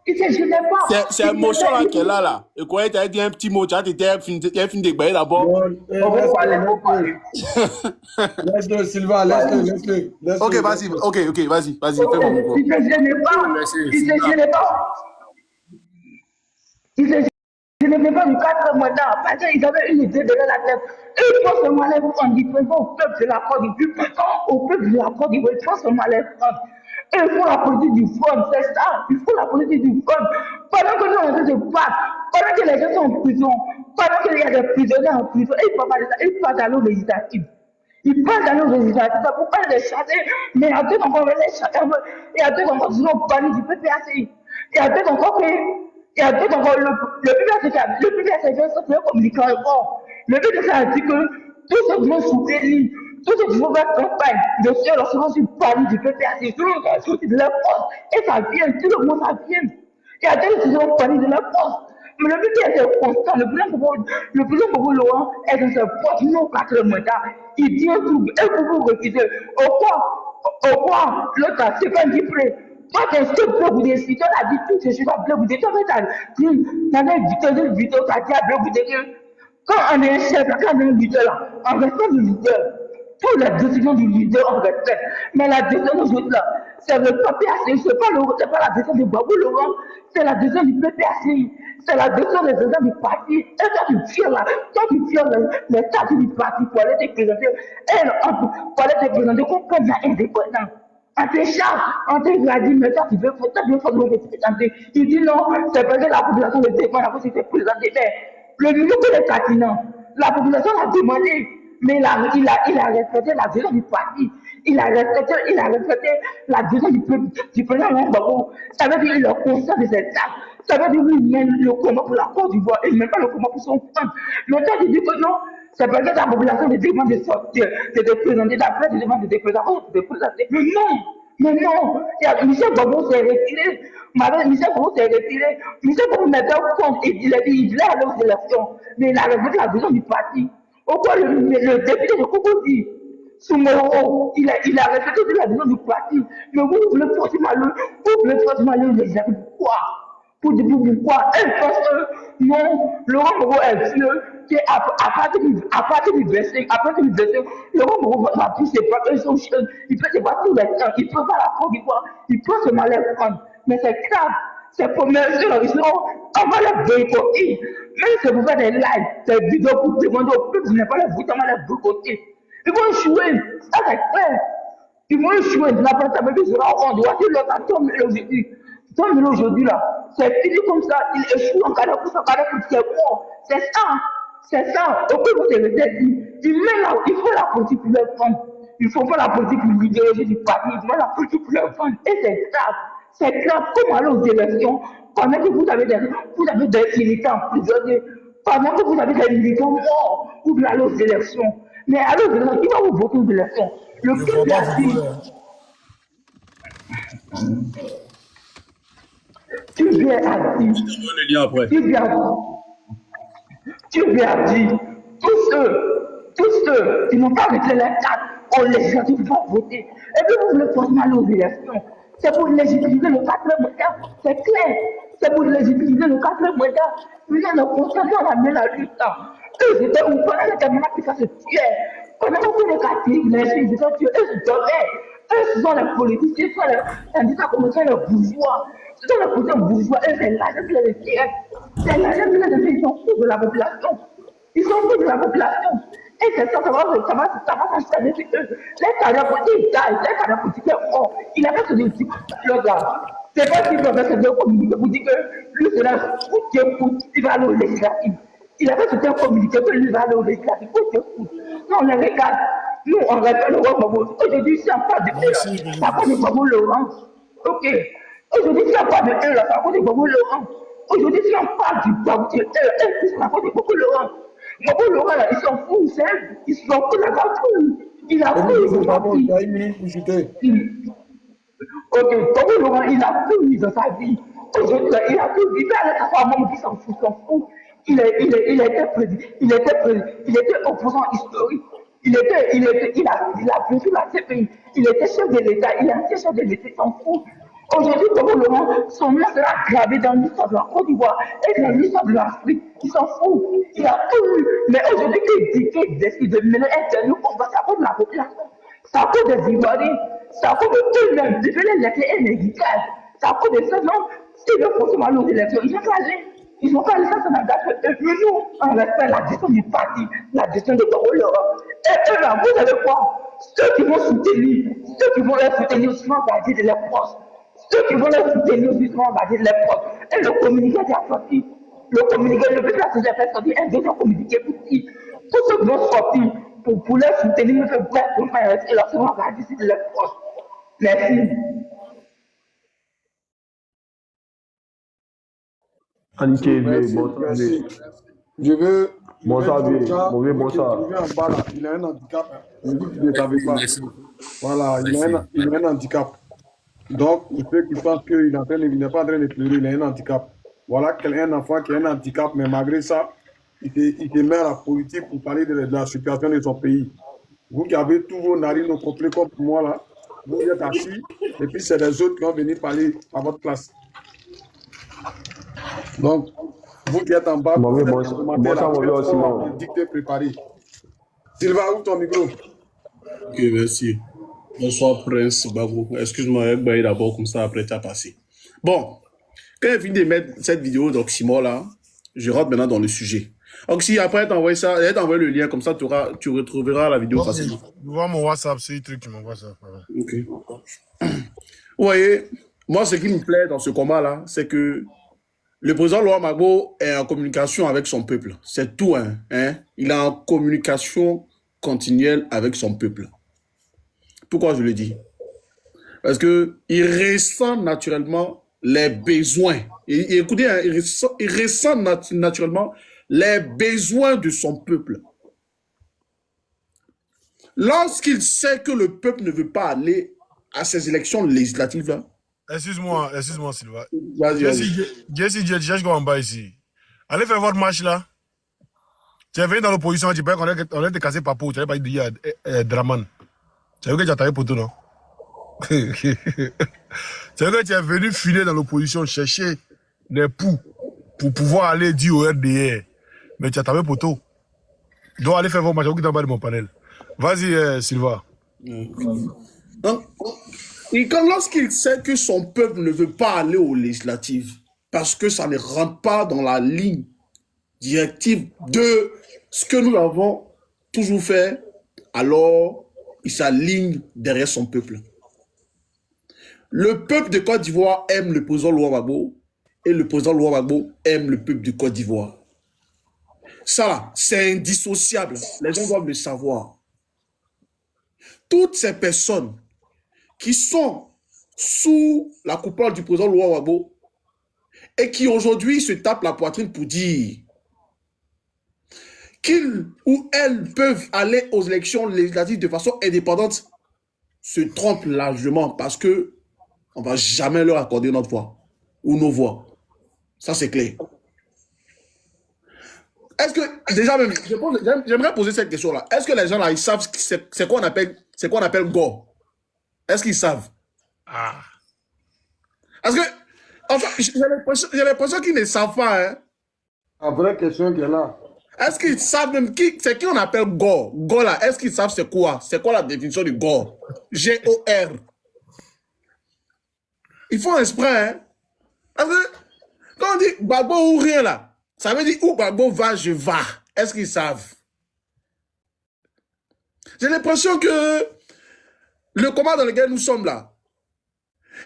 Il ne se gênait pas. C'est émotion là qu'elle a là. Et quand tu as dit un petit mot, tu as fini de bailler d'abord. On va parler. Laisse-le, Sylvain, laisse-le. Ok, vas-y, vas-y, fais mon micro. Il ne se gênait pas. Il ne se gênait pas. Il ne se gênait pas du 4e mandat. Parce qu'ils avaient une idée derrière la tête. Et ils font seulement les prendre. Ils font au peuple de la Côte d'Ivoire. Au peuple de la Côte d'Ivoire, ils font seulement les prendre. Et il faut la politique du front, c'est ça. Il faut la politique du front. Pendant que nous, on est en train de battre, pendant que les gens sont en prison, pendant qu'il y a des prisonniers en prison, ils parlent d'aller aux législatives. Ils parlent d'aller aux législatives. Pourquoi les chasser? Mais il y a d'autres encore les chasser. Il y a d'autres encore qui sont bannis du PPAC. Il y a d'autres encore le PPAC vient sortir comme du encore. Le PPAC a dit que tous ceux qui vont soutenir, tous ceux qui vont faire campagne, de ceux qui seront sur bannis du PPAC, tout le monde va sortir de la force. Et ça vient, tout le monde ça vient. Il y a des gens qui sont bannis de la force. Mais le PPAC est constant. Le président Bobo Laurent est dans sa force, non pas le mandat. Il dit tout, et vous refuser. Au quoi l'autre a c'est pas dit prêt. Toi, tu es seul pour vous décider. On a dit tout, je suis pas pour vous décider. Tu as dit, une vidéo, tu as dit à vous décider. Quand on est chef, quand on est leader là, on respecte le leader. Toutes les décisions du leader, on respecte. Mais la décision d'aujourd'hui là, c'est le PPAC, c'est pas la décision de Bobo Laurent, c'est la décision du PPAC, c'est la décision des agents du parti. Et toi, tu violes les statuts du parti pour aller te présenter, comme candidat indépendant. On te charge, on te dit, mais toi, tu veux forcément te présenter. Il dit non, c'est parce que la population le demande, la possibilité de présenter. Mais le niveau que les pertinent, la population l'a demandé, mais il a respecté la vision du parti. Il a respecté la vision du président Gbagbo. Ça veut dire qu'il est conscient de cette tâche. Ça veut dire qu'il mène le combat pour la Côte d'Ivoire. Il ne mène pas le combat pour son peuple. Mais toi, tu dis que non, c'est parce que la population te demande de sortir, de te présenter, d'après, te demande de te présenter. Mais non, Michel Gbagbo s'est retiré. Michel Gbagbo s'est retiré. Michel Gbagbo mettait au compte, il a dit, il voulait aller aux élections. Mais il a respecté la vision du parti. Pourquoi le député de Cocody, Soumoro, il a respecté la vision du parti. Mais vous voulez forcément le législatif. Pourquoi? Pourquoi? Parce que non, Laurent Gbagbo est vieux, à partir du 25, Laurent Gbagbo va plus se battre, il peut se battre tous les temps, il peut pas la Côte d'Ivoire, il peut se mal prendre. Mais c'est grave, c'est pour mesure, on va les boycotter. Même si vous faites des lives, des vidéos pour demander au peuple, vous n'avez pas les voter, on va les boycotter. Ils vont échouer, ça c'est clair. Ils vont échouer, la portabilité sera au fond, voici l'autre tombe aujourd'hui. Tombe aujourd'hui là, c'est fini comme ça, il échoue en cas de coup, c'est bon. C'est ça. Au peuple de l'État, il faut la politique pour le prendre. Il ne faut pas la politique pour l'idéologie du parti, il faut la politique pour le prendre. Et c'est grave. C'est grave. Comme aller aux élections, pendant que vous avez des militants prisonniers, pendant que vous avez des militants morts, vous voulez aller aux élections. Mais aller aux élections, qui va vous voter aux élections? Le peuple a dit. Tu viens à dire. Tu viens à dire. Tous ceux qui n'ont pas arrêté les cartes aux législatives vont voter. Et puis vous voulez forcément aller aux élections. C'est pour légitimiser le 4e mandat. C'est clair. C'est pour légitimiser le 4e mandat. Vous avez constaté, on a mis la lutte. Eux, c'était où pendant les camarades qui se tuaient. Pendant que les catholiques, les filles, ils se tuaient. Eux, se donnaient. Eux, ce sont les politiciens, ce sont les syndicats commerciaux, les bourgeois. Ce sont les politiciens bourgeois. Eux, c'est l'argent qui les tire. C'est l'argent qui les tire. Ils sont fous de la population. Ils sont fous de la population. Et c'est ça, ça va s'enchaîner sur eux. Les carrières politiques, les carrières politiques, il a fait ce type de gars. C'est pas qu'il peut faire ce communiqué pour dire que lui, c'est la foot, il va aller au législatif. Il a fait tout un communiqué que lui va aller au législatif. Non, on les regarde. Nous, on regarde le roi Bobo. Aujourd'hui, c'est un pas de eux, ça va de Bobo Laurent. Ok. Aujourd'hui, si on parle de eux, ça va de Bobo Laurent. Aujourd'hui, si on parle du Bobo, ça va de Bobo Laurent. Bobo Laurent, là, ils s'en foutent, ils s'en foutent, il a pris. Il a pris, il a pris. Il y a une minute pour chuter. Ok, Bobo Laurent, il a pris dans sa vie. Aujourd'hui, il a pris, il va aller à sa maman qui s'en fout. Il était opposant historique. Il a vécu la CPI. Il était chef de l'État. Il a été chef de l'État, il s'en fout. Aujourd'hui, Bobo Laurent, son nom sera gravé dans l'histoire de la Côte d'Ivoire et dans l'histoire de l'Afrique. Il s'en fout. Il a tout eu. Mais aujourd'hui, qu'il décide de mener un nous combat, c'est à cause de la population. C'est à cause des Ivoiriens. C'est à cause de eux-mêmes. De les laisser inégales. C'est à cause de ces gens. S'ils veulent forcément nos élections, ils vont pas aller. Ils n'ont pas laissé ça dans la tête. Mais nous, on respecte la gestion du parti, la gestion de Bobo Laurent. Et eux là, vous allez voir, ceux qui vont soutenir, ceux qui vont les soutenir aussi, on va dire de leurs proches. Ceux qui vont les soutenir aussi, on va dire de leurs proches. Et le communiqué est sorti. Le communiqué, le but là, c'est de faire sortir un deuxième communiqué pour qui tous ceux qui vont sortir pour les soutenir, me faire bref, pour faire et leur on va dire de leurs proches. Merci. Merci. Je veux. Bonsoir, bonsoir. bonsoir. En bas, là. Il a un handicap. Je dis que tu ne savais pas. Voilà, il a un handicap. Donc, pour ceux qui pensent qu'il n'est pas en train de pleurer, il a un handicap. Voilà un enfant qui a un handicap, mais malgré ça, il te met à la politique pour parler de la situation de son pays. Vous qui avez tous vos narines au complet comme moi, là, vous êtes assis, et puis c'est les autres qui vont venir parler à votre place. Donc, vous qui êtes en bas, vous êtes dicté préparé. Sylvain, ouvre ton micro. Ok, merci. Bonsoir, Prince Bagou. Excuse-moi, d'abord, comme ça, après, tu as passé. Bon, quand j'ai fini de mettre cette vidéo d'Oxymore, là, je rentre maintenant dans le sujet. Oxy, après, t'envoies ça, elle t'envoie le lien, comme ça, tu retrouveras la vidéo facilement. Vois mon WhatsApp, c'est le truc, tu m'envoies ça. Ok. Vous voyez, moi, ce qui me plaît dans ce combat-là, c'est que le président Laurent Gbagbo est en communication avec son peuple. C'est tout, hein. Il est en communication continuelle avec son peuple. Pourquoi je le dis? Parce que il ressent naturellement les besoins. Et écoutez, hein, il ressent naturellement les besoins de son peuple. Lorsqu'il sait que le peuple ne veut pas aller à ces élections législatives-là. Excuse-moi, Sylvain. Vas-y. Jesse, tu cherches quoi en bas ici? Allez faire votre match là. Tu es venu dans l'opposition, tu peux qu'on a été cassé par peau. Tu n'avais pas dit Draman. Tu savais que tu as taillé pour tout, non? Tu savais que tu es venu filer dans l'opposition, chercher des poux pour pouvoir aller dire au RDR. Mais tu as taillé pour tout. Donc, allez faire votre match. Je vais en bas de mon panel. Vas-y, Sylvain. Donc, et quand lorsqu'il sait que son peuple ne veut pas aller aux législatives, parce que ça ne rentre pas dans la ligne directive de ce que nous avons toujours fait, alors il s'aligne derrière son peuple. Le peuple de Côte d'Ivoire aime le président Laurent Gbagbo et le président Laurent Gbagbo aime le peuple de Côte d'Ivoire. Ça, c'est indissociable. Les gens doivent le savoir. Toutes ces personnes qui sont sous la coupole du président Laurent Gbagbo et qui aujourd'hui se tapent la poitrine pour dire qu'ils ou elles peuvent aller aux élections législatives de façon indépendante se trompent largement parce que on ne va jamais leur accorder notre voix ou nos voix. Ça, c'est clair. Est-ce que, déjà même, j'aimerais poser cette question-là. Est-ce que les gens là, ils savent c'est quoi on appelle Go? Est-ce qu'ils savent? Ah. Parce que, enfin, j'ai l'impression qu'ils ne savent pas. Hein. La vraie question qui est là. Est-ce qu'ils savent même c'est qui on appelle Go? Go là, est-ce qu'ils savent c'est quoi? C'est quoi la définition du Go? G-O-R. Ils font exprès, hein? Parce que, quand on dit Gbagbo ou rien là, ça veut dire où Gbagbo va, je vais. Est-ce qu'ils savent? J'ai l'impression que le combat dans lequel nous sommes là,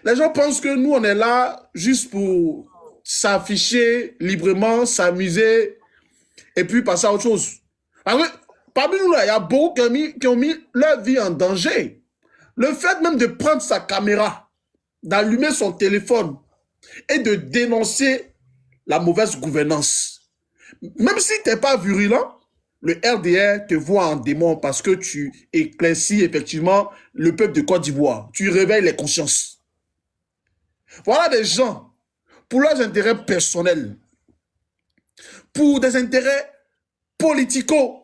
les gens pensent que nous, on est là juste pour s'afficher librement, s'amuser et puis passer à autre chose. Parce que parmi nous, là, il y a beaucoup qui ont mis leur vie en danger. Le fait même de prendre sa caméra, d'allumer son téléphone et de dénoncer la mauvaise gouvernance. Même si tu n'es pas virulent, le RDR te voit en démon parce que tu éclaircis effectivement le peuple de Côte d'Ivoire. Tu réveilles les consciences. Voilà des gens, pour leurs intérêts personnels, pour des intérêts politiciens,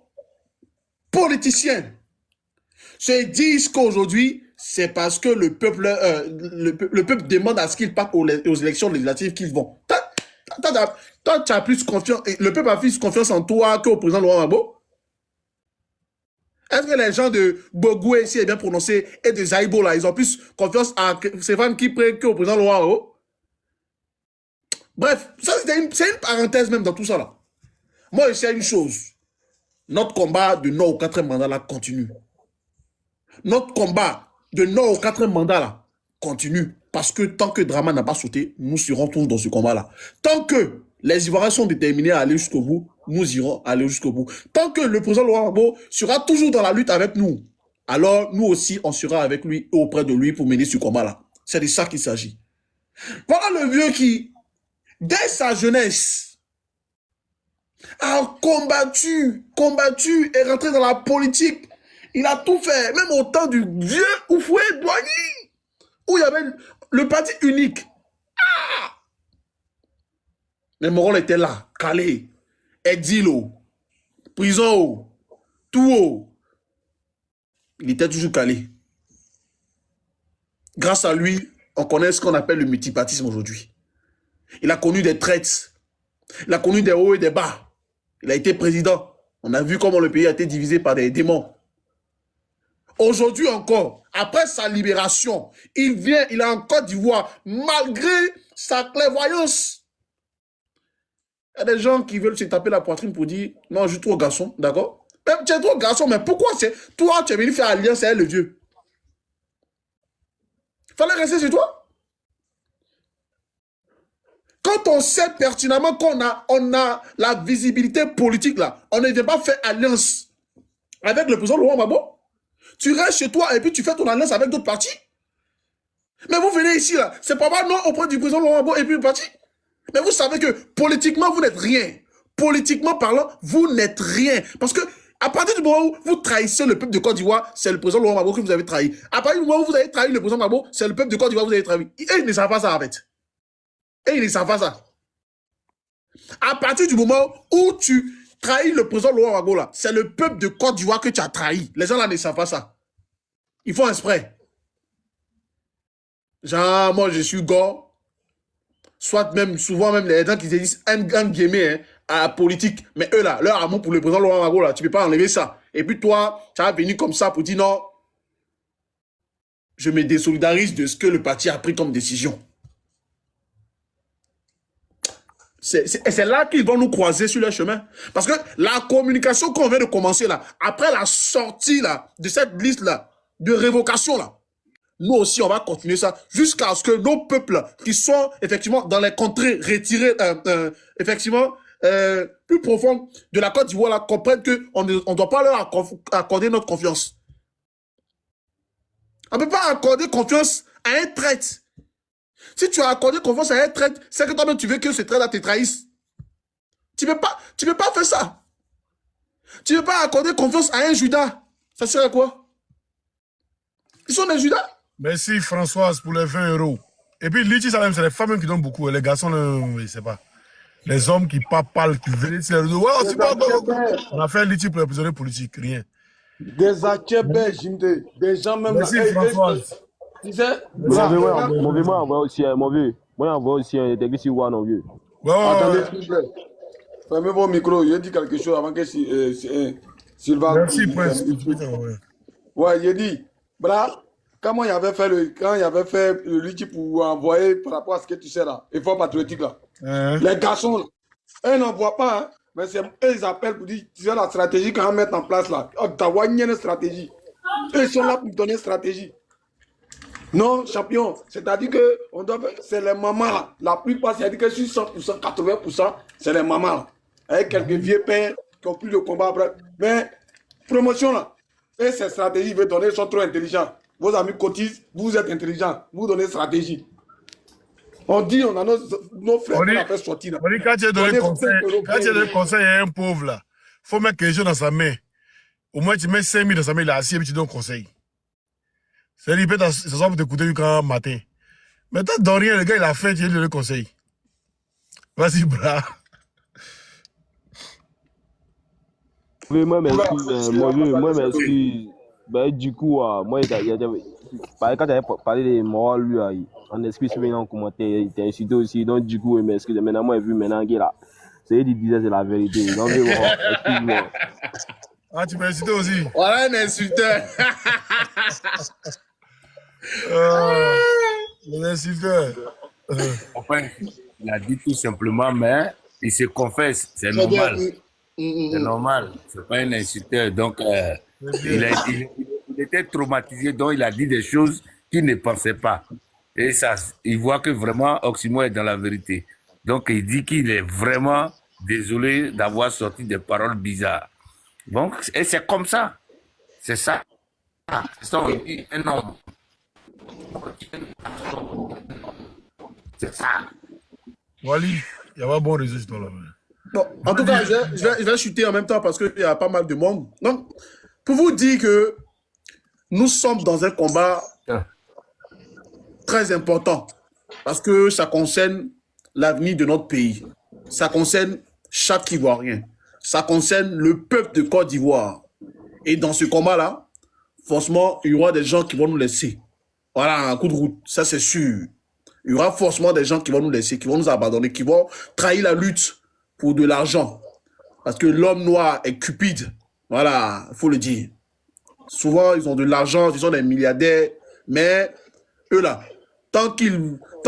se disent qu'aujourd'hui, c'est parce que le peuple demande à ce qu'ils partent aux élections législatives qu'ils vont. Toi, tu as plus confiance, le peuple a plus confiance en toi qu'au président Laurent Gbagbo. Est-ce que les gens de Bogoué, si est bien prononcé, et de Zaïbo, là, ils ont plus confiance à Stéphane Kipré qu'au président Laurent Gbagbo? Bref, ça c'est une parenthèse même dans tout ça là. Moi, je sais une chose. Notre combat de non au 4e mandat là continue. Notre combat de non au 4e mandat là continue. Parce que tant que Drama n'a pas sauté, nous serons tous dans ce combat là. Tant que les Ivoiriens sont déterminés à aller jusqu'au bout, nous irons aller jusqu'au bout. Tant que le président Laurent Gbagbo sera toujours dans la lutte avec nous, alors nous aussi, on sera avec lui et auprès de lui pour mener ce combat-là. C'est de ça qu'il s'agit. Voilà le vieux qui, dès sa jeunesse, a combattu, et rentré dans la politique. Il a tout fait, même au temps du vieux Houphouët-Boigny, où il y avait le parti unique. Ah! Mais mon rôle était là, calé, exil, prison, tout. Il était toujours calé. Grâce à lui, on connaît ce qu'on appelle le multipartisme aujourd'hui. Il a connu des traites. Il a connu des hauts et des bas. Il a été président. On a vu comment le pays a été divisé par des démons. Aujourd'hui encore, après sa libération, il est en Côte d'Ivoire, malgré sa clairvoyance. Il y a des gens qui veulent se taper la poitrine pour dire « Non, je suis trop garçon, d'accord ?» Même tu es trop garçon, mais pourquoi toi, tu es venu faire alliance avec le vieux? Fallait rester chez toi. Quand on sait pertinemment qu'on a la visibilité politique là, on ne vient pas faire alliance avec le président Laurent Gbagbo. Tu restes chez toi et puis tu fais ton alliance avec d'autres partis. Mais vous venez ici là, c'est pas mal non auprès du président Laurent Gbagbo et puis le parti. Mais vous savez que politiquement, vous n'êtes rien. Politiquement parlant, vous n'êtes rien. Parce que à partir du moment où vous trahissez le peuple de Côte d'Ivoire, c'est le président Laurent Gbagbo que vous avez trahi. À partir du moment où vous avez trahi le président Gbagbo, c'est le peuple de Côte d'Ivoire que vous avez trahi. Et ils ne savent pas ça en fait. Et ils ne savent pas ça. À partir du moment où tu trahis le président Laurent Gbagbo là, c'est le peuple de Côte d'Ivoire que tu as trahi. Les gens là ne savent pas ça. Ils font exprès. Genre, moi je suis gore. Soit même, souvent même, les gens qui se disent un guillemets à la politique, mais eux là, leur amour pour le président Laurent Gbagbo là, tu ne peux pas enlever ça. Et puis toi, tu as venu comme ça pour dire non, je me désolidarise de ce que le parti a pris comme décision. C'est là qu'ils vont nous croiser sur leur chemin. Parce que la communication qu'on vient de commencer là, après la sortie là, de cette liste là, de révocation là, nous aussi, on va continuer ça jusqu'à ce que nos peuples qui sont effectivement dans les contrées retirées, effectivement, plus profondes de la Côte d'Ivoire, comprennent qu'on ne doit pas leur accorder notre confiance. On ne peut pas accorder confiance à un traître. Si tu as accordé confiance à un traître, c'est que toi-même tu veux que ce traître-là te trahisse. Tu ne peux pas faire ça. Tu ne peux pas accorder confiance à un Judas. Ça serait quoi? Ils sont des Judas. Merci Françoise pour les 20 €. Et puis, Litchi Salem, c'est les femmes même qui donnent beaucoup. Les garçons, je ne sais pas. Les hommes qui parlent, qui viennent sur les réseaux. Ouais, on a fait Litchi pour les prisonniers politiques, rien. Des Akébé, des gens même. Merci Françoise. Tu sais, mon vieux, moi, envoie aussi mon vieux. Moi, envoie aussi un intégré si mon vieux. Attendez, s'il vous plaît. Fermez vos micros. Je dis quelque chose avant que Sylvain. Merci, Prince. Ouais, j'ai dit, bra. Quand il avait fait le Litchi pour envoyer par rapport à ce que tu sais là, effort patriotique là, les garçons, là, eux n'envoient pas, hein, mais c'est eux ils appellent pour dire, tu sais la stratégie qu'on va mettre en place là, d'avoir une stratégie. Eux, ils sont là pour donner stratégie. Non, champion, c'est-à-dire que c'est les mamans là. La plupart, c'est-à-dire que sur 100%, 80%, c'est les mamans là. Avec quelques vieux pères qui ont plus de combat après. Mais, promotion là, et ces stratégies, ils veulent donner, ils sont trop intelligents. Vos amis cotisent, vous êtes intelligents, vous donnez stratégie. On dit, on a nos frères qui ont fait sortir là. On dit, quand tu as donné conseil à un pauvre là, il faut mettre quelque chose dans sa main. Au moins, tu mets 5 000 dans sa main, il est assis et puis tu donnes conseil. C'est-à-dire, il peut s'asseoir pour t'écouter quand matin. Mais toi, dans rien, le gars, il a fait, tu lui donnes le conseil. Vas-y, bras. Oui, moi, merci. Ben, du coup, moi, quand tu avais parlé des morts, lui, en esprit, je en commentaire, il t'a insulté aussi. Donc, du coup, il m'excuse. Maintenant, moi, j'ai vu maintenant qu'il là. C'est lui qui disait c'est la vérité. Donc, excuse-moi. Ah, tu m'as insulté aussi. Voilà un insulteur. Les insulteurs. Enfin, il a dit tout simplement, mais il se confesse. C'est normal. C'est normal. C'est pas un insulteur. Donc, il était traumatisé. Donc, il a dit des choses qu'il ne pensait pas. Et ça, il voit que vraiment Oximo est dans la vérité. Donc, il dit qu'il est vraiment désolé d'avoir sorti des paroles bizarres. Donc, et c'est comme ça. C'est ça. C'est ça, on dit un homme. C'est ça. Wally, il y a pas bon réseau sur toi là. Bon, en tout cas, je vais chuter en même temps parce qu'il y a pas mal de monde. Donc, pour vous dire que nous sommes dans un combat très important parce que ça concerne l'avenir de notre pays. Ça concerne chaque Ivoirien. Ça concerne le peuple de Côte d'Ivoire. Et dans ce combat-là, forcément, il y aura des gens qui vont nous laisser. Voilà, un coup de route, ça c'est sûr. Il y aura forcément des gens qui vont nous laisser, qui vont nous abandonner, qui vont trahir la lutte pour de l'argent. Parce que l'homme noir est cupide. Voilà, il faut le dire. Souvent, ils ont de l'argent, ils sont des milliardaires, mais eux là, tant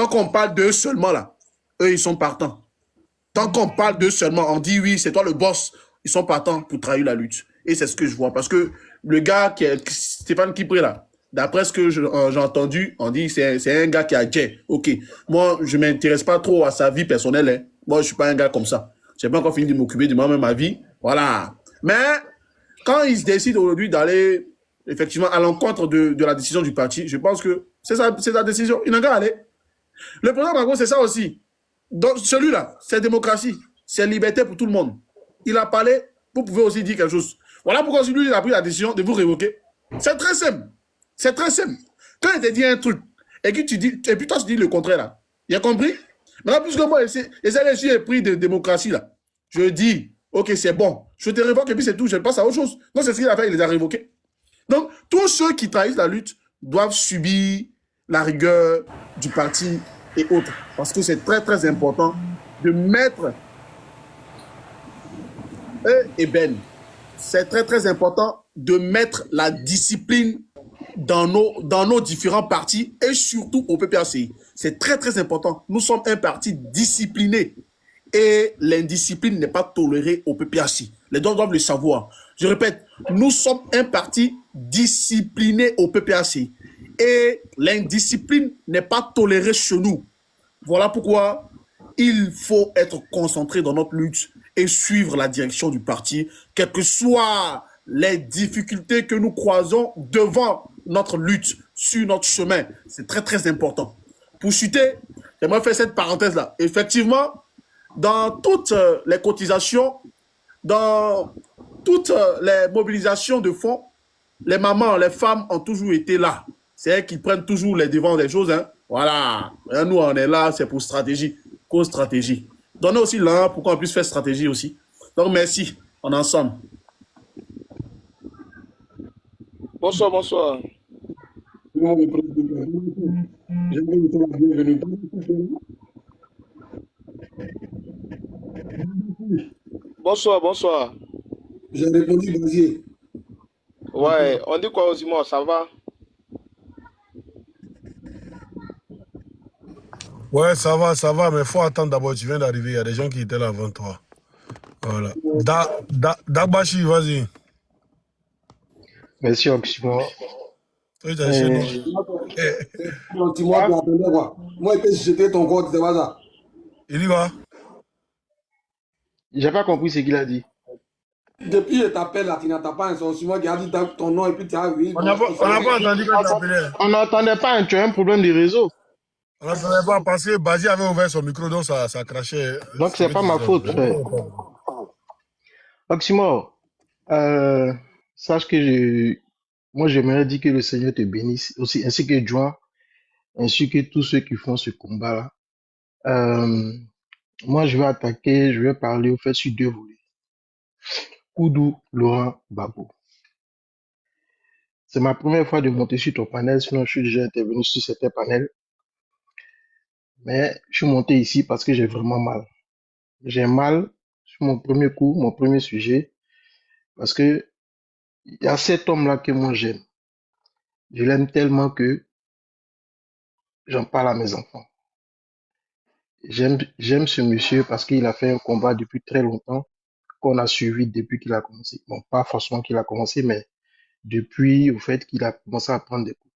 qu'on parle d'eux seulement là, eux ils sont partants. Tant qu'on parle d'eux seulement, on dit oui, c'est toi le boss, ils sont partants pour trahir la lutte. Et c'est ce que je vois. Parce que le gars qui est Stéphane Kipré là, d'après ce que j'ai entendu, on dit c'est un gars qui a jet. Ok, moi je ne m'intéresse pas trop à sa vie personnelle. Hein. Moi je ne suis pas un gars comme ça. Je n'ai pas encore fini de m'occuper de moi-même ma vie. Voilà. Mais quand il se décide aujourd'hui d'aller effectivement à l'encontre de la décision du parti, je pense que c'est sa décision. Il n'a qu'à aller. Le président Macron, c'est ça aussi. Donc celui-là, c'est démocratie. C'est liberté pour tout le monde. Il a parlé, vous pouvez aussi dire quelque chose. Voilà pourquoi lui, il a pris la décision de vous révoquer. C'est très simple. C'est très simple. Quand il te dit un truc, et puis toi, tu dis le contraire, là. Il a compris? Maintenant, puisque moi, je suis épris de démocratie, là. Je dis, ok, c'est bon. Je te révoque, et puis c'est tout. Je passe à autre chose. Donc, c'est ce qu'il a fait, il les a révoqués. Donc, tous ceux qui trahissent la lutte doivent subir la rigueur du parti et autres. Parce que c'est très, très important de mettre... c'est très, très important de mettre la discipline dans nos différents partis et surtout au PPACI. C'est très, très important. Nous sommes un parti discipliné et l'indiscipline n'est pas tolérée au PPACI. Les gens doivent le savoir. Je répète, nous sommes un parti discipliné au PPACI et l'indiscipline n'est pas tolérée chez nous. Voilà pourquoi il faut être concentré dans notre lutte et suivre la direction du parti, quelles que soient les difficultés que nous croisons devant notre lutte, sur notre chemin. C'est très, très important. Pour chuter, j'aimerais faire cette parenthèse-là. Effectivement, dans toutes les cotisations, dans toutes les mobilisations de fonds, les mamans, les femmes ont toujours été là. C'est elles qui prennent toujours les devants des choses. Hein. Voilà. Et nous, on est là, c'est pour stratégie, cause stratégie. Donnez aussi là pour qu'on puisse faire stratégie aussi. Donc, merci. On est ensemble. Bonsoir, bonsoir. Bonsoir, bonsoir. J'ai répondu, vas-y. Ouais, on dit quoi, Osimhen, ça va? Ouais, ça va, mais il faut attendre d'abord. Tu viens d'arriver, il y a des gens qui étaient là avant toi. Voilà. Dagbashi, vas-y. Merci, Oxymore. Oui, t'as chez nous. Dis-moi, tu attendais quoi? Moi, je peux jeter ton corps, c'est pas ça. Il dit quoi? J'ai pas compris ce qu'il a dit. Depuis je t'appelle là, tu n'entends pas un son sur moi qui a dit ton nom et puis tu as oui. On n'a pas entendu quand tu appelais. On n'entendait pas, hein, tu as un problème de réseau. On n'entendait pas parce que Bazi avait ouvert son micro, donc ça crachait. Donc, c'est pas ma faute, frère. Oxymore, sache que moi, j'aimerais dire que le Seigneur te bénisse, aussi, ainsi que Joan, ainsi que tous ceux qui font ce combat-là. Moi, je vais parler au fait sur deux volets. Koudou Laurent Gbagbo. C'est ma première fois de monter sur ton panel, sinon je suis déjà intervenu sur certains panels. Mais je suis monté ici parce que j'ai vraiment mal. J'ai mal sur mon premier coup, mon premier sujet, parce que il y a cet homme-là que moi j'aime. Je l'aime tellement que j'en parle à mes enfants. J'aime ce monsieur parce qu'il a fait un combat depuis très longtemps, qu'on a suivi depuis qu'il a commencé. Bon, pas forcément qu'il a commencé, mais depuis au fait qu'il a commencé à prendre des coups.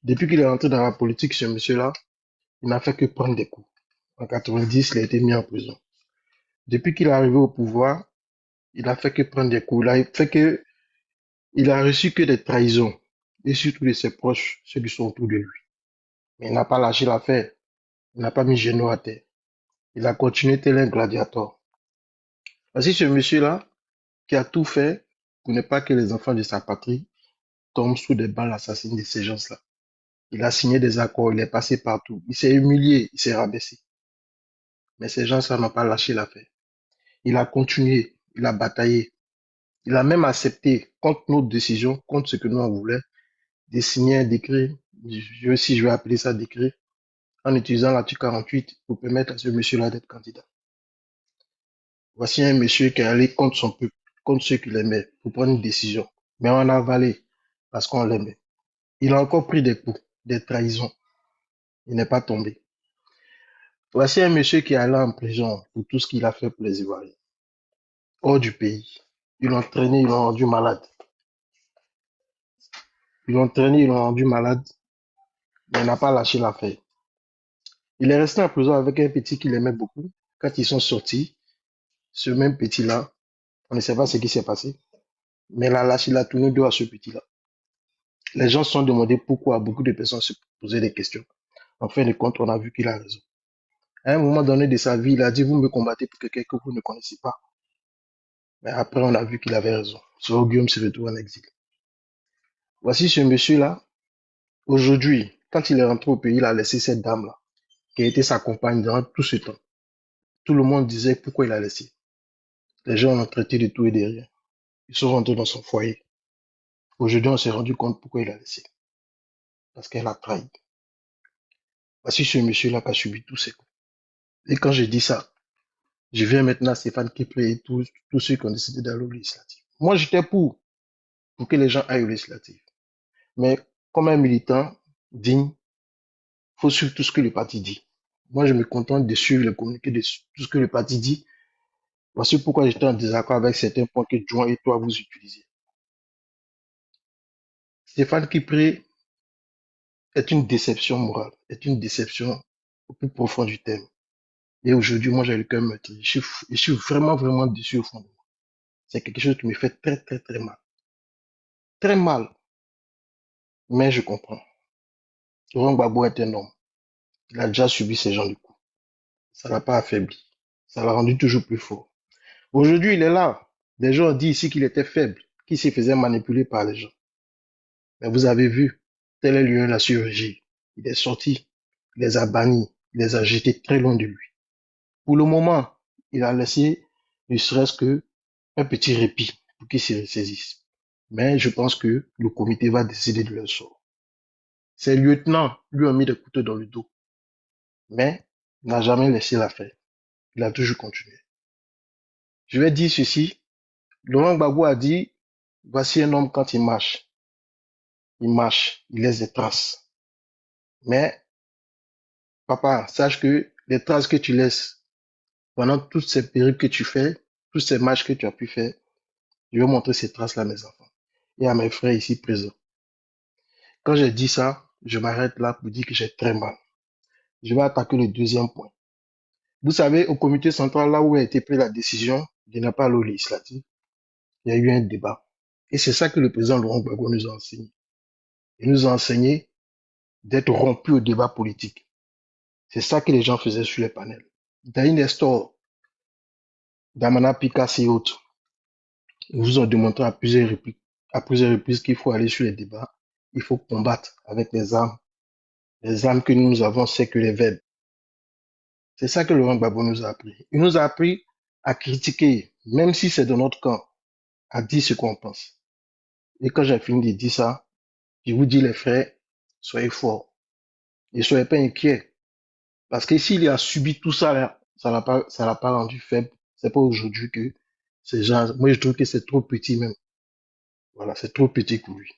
Depuis qu'il est rentré dans la politique, ce monsieur-là, il n'a fait que prendre des coups. En 90, il a été mis en prison. Depuis qu'il est arrivé au pouvoir, il a fait que prendre des coups. Il a reçu que des trahisons, et surtout de ses proches, ceux qui sont autour de lui. Mais il n'a pas lâché l'affaire. Il n'a pas mis genou à terre. Il a continué tel un gladiateur. Voici ce monsieur-là qui a tout fait pour ne pas que les enfants de sa patrie tombent sous des balles assassines de ces gens-là. Il a signé des accords, il est passé partout. Il s'est humilié, il s'est rabaissé. Mais ces gens-là n'ont pas lâché l'affaire. Il a continué, il a bataillé. Il a même accepté, contre notre décision, contre ce que nous on voulait, de signer un décret, si je vais appeler ça décret, en utilisant l'article 48 pour permettre à ce monsieur-là d'être candidat. Voici un monsieur qui est allé contre son peuple, contre ceux qui l'aimaient, pour prendre une décision. Mais on a avalé parce qu'on l'aimait. Il a encore pris des coups, des trahisons. Il n'est pas tombé. Voici un monsieur qui est allé en prison pour tout ce qu'il a fait pour les Ivoiriens, hors du pays. Ils l'ont traîné, ils l'ont rendu malade. Ils l'ont traîné, ils l'ont rendu malade, mais il n'a pas lâché l'affaire. Il est resté en prison avec un petit qu'il aimait beaucoup. Quand ils sont sortis, ce même petit-là, on ne sait pas ce qui s'est passé, mais il a lâché, il a tourné dos à ce petit-là. Les gens se sont demandé pourquoi, beaucoup de personnes se posaient des questions. En fin de compte, on a vu qu'il a raison. À un moment donné de sa vie, il a dit, vous me combattez pour quelqu'un que vous ne connaissez pas. Mais après, on a vu qu'il avait raison. Ce Guillaume se retrouve en exil. Voici ce monsieur-là. Aujourd'hui, quand il est rentré au pays, il a laissé cette dame-là, qui a été sa compagne durant tout ce temps. Tout le monde disait pourquoi il a laissé. Les gens l'ont traité de tout et de rien. Ils sont rentrés dans son foyer. Aujourd'hui, on s'est rendu compte pourquoi il a laissé. Parce qu'elle a trahi. Voici ce monsieur-là qui a subi tous ces coups. Et quand je dis ça, je viens maintenant à Stéphane Kipré et tous ceux qui ont décidé d'aller aux législatives. Moi, j'étais pour que les gens aillent aux législatives. Mais comme un militant digne, il faut suivre tout ce que le parti dit. Moi, je me contente de suivre le communiqué de tout ce que le parti dit. Voici pourquoi j'étais en désaccord avec certains points que Joan et toi vous utilisez. Stéphane Kipré est une déception morale, est une déception au plus profond du thème. Et aujourd'hui, moi, j'ai le cœur meurtri. Je suis vraiment, vraiment déçu au fond de moi. C'est quelque chose qui me fait très, très, très mal. Très mal. Mais je comprends. Laurent Gbagbo est un homme. Il a déjà subi ces gens du coup. Ça l'a pas affaibli. Ça l'a rendu toujours plus fort. Aujourd'hui, il est là. Des gens ont dit ici qu'il était faible, qu'il se faisait manipuler par les gens. Mais vous avez vu, tel est lui la chirurgie. Il est sorti, il les a bannis, il les a jetés très loin de lui. Pour le moment, il a laissé ne serait-ce que un petit répit pour qu'ils se ressaisissent. Mais je pense que le comité va décider de leur sort. Ses lieutenants lui ont mis des couteaux dans le dos. Mais il n'a jamais laissé l'affaire. Il a toujours continué. Je vais dire ceci. Laurent Gbagbo a dit, voici un homme quand il marche, il laisse des traces. Mais, papa, sache que les traces que tu laisses pendant toutes ces périodes que tu fais, toutes ces marches que tu as pu faire, je vais montrer ces traces-là à mes enfants. et à mes frères ici présents. Quand j'ai dit ça, je m'arrête là pour dire que j'ai très mal. Je vais attaquer le deuxième point. Vous savez, au comité central, là où a été prise la décision de ne pas aller aux législatives, il y a eu un débat. Et c'est ça que le président Laurent Gbagbo nous a enseigné. Il nous a enseigné d'être rompu au débat politique. C'est ça que les gens faisaient sur les panels. Daï Nestor, Damana Picasso et autres, ils vous ont démontré à plusieurs reprises qu'il faut aller sur les débats, il faut combattre avec les armes. Les armes que nous avons, c'est que les verbes. C'est ça que Laurent Gbagbo nous a appris. Il nous a appris à critiquer, même si c'est de notre camp, à dire ce qu'on pense. Et quand j'ai fini de dire ça, je vous dis les frères, soyez forts. Et soyez pas inquiets. Parce que s'il a subi tout ça, là, ça l'a pas rendu faible. C'est pas aujourd'hui que ces gens, moi je trouve que c'est trop petit même. Voilà, c'est trop petit pour lui.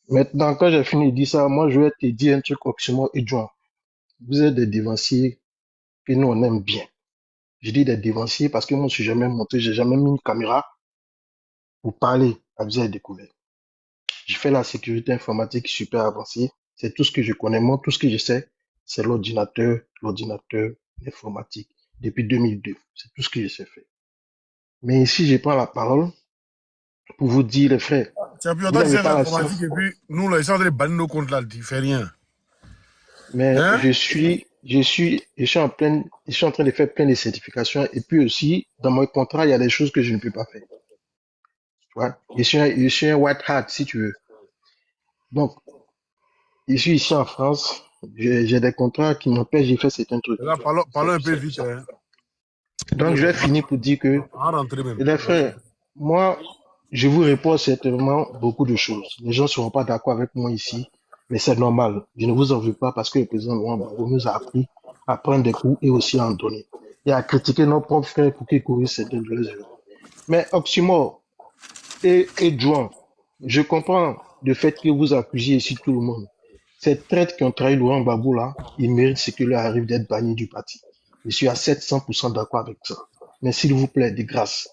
Maintenant, quand j'ai fini de dire ça, moi je vais te dire un truc Oxymore et John. Vous êtes des dévanciers que nous on aime bien. Je dis des dévanciers parce que moi je suis jamais monté, j'ai jamais mis une caméra pour parler à visage découvert. Je fais la sécurité informatique super avancée. C'est tout ce que je connais. Moi, tout ce que je sais, c'est l'ordinateur informatique. Depuis 2002, c'est tout ce que je sais faire. Mais ici, je prends la parole pour vous dire, les frères, Tu as pu vous entendre n'avez c'est pas la informatique science. et puis nous, là, ils sont en train de bannir nos comptes là, tu fais rien. Mais Hein? je suis en train de faire plein de certifications. Et puis aussi, dans mon contrat, il y a des choses que je ne peux pas faire. Tu vois? Je suis un white hat, si tu veux. Donc, je suis ici en France. J'ai des contrats qui m'empêchent de faire certains trucs. Là, parlons un peu vite. Hein. Donc, je vais finir pour dire que, À rentrer même. les frères, moi, je vous réponds certainement beaucoup de choses. Les gens ne seront pas d'accord avec moi ici, mais c'est normal. Je ne vous en veux pas parce que le président Laurent Gbagbo nous a appris à prendre des coups et aussi à en donner. Et à critiquer nos propres frères pour qu'ils corrigent certaines de leurs erreurs. Mais Oxymore et Juan, je comprends le fait que vous accusiez ici tout le monde. Ces traîtres qui ont trahi Laurent Gbagbo là, ils méritent ce qui leur arrive d'être bannis du parti. Je suis à 700% d'accord avec ça. Mais s'il vous plaît, de grâce,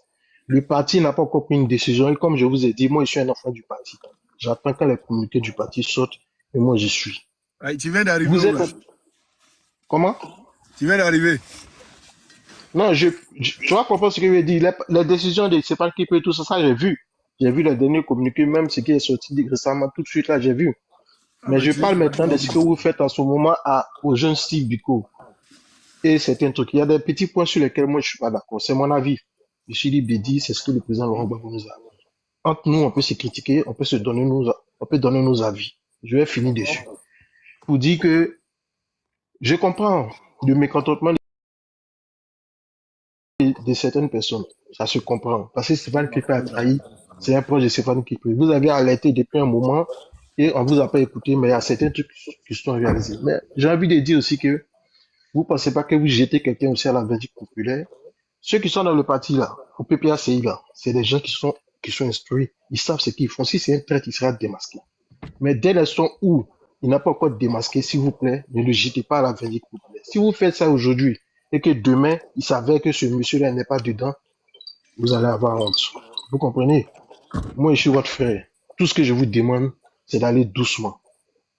le parti n'a pas encore pris une décision. Et comme je vous ai dit, moi, je suis un enfant du parti. J'attends que les communiqués du parti sortent et moi, j'y suis. Aïe, tu viens d'arriver Vous où, êtes... là? Comment? Tu viens d'arriver. Non, tu vas comprendre ce que je veux dire. Les décisions de c'est pas qui peut tout ça, ça, j'ai vu. J'ai vu les derniers communiqués, même ce qui est sorti récemment, tout de suite, là, j'ai vu. Ah, Mais mais je tu parle maintenant de ce que vous faites en ce moment aux jeunes Steve Biko. Et c'est un truc. Il y a des petits points sur lesquels moi, je suis pas d'accord. C'est mon avis. Je suis dit, Bédi, c'est ce que le président Laurent Gbagbo nous a appris. Entre nous, on peut se critiquer, on peut donner nos avis. Je vais finir dessus. Pour dire que je comprends le mécontentement de certaines personnes. Ça se comprend. Parce que Stéphane Kipe a trahi. C'est un proche de Stéphane Kipe. Vous avez alerté depuis un moment et on vous a pas écouté, mais il y a certains trucs qui sont réalisés. Mais j'ai envie de dire aussi que vous pensez pas que vous jetez quelqu'un aussi à la verdict populaire. Ceux qui sont dans le parti là, au PPACI là, c'est des gens qui sont instruits. Ils savent ce qu'ils font. Si c'est un traître, il sera démasqué. Mais dès l'instant où il n'a pas encore démasqué, s'il vous plaît, ne le jetez pas à la verdict populaire. Si vous faites ça aujourd'hui et que demain, il s'avère que ce monsieur-là n'est pas dedans, vous allez avoir honte. Vous comprenez? Moi, je suis votre frère. Tout ce que je vous demande, c'est d'aller doucement.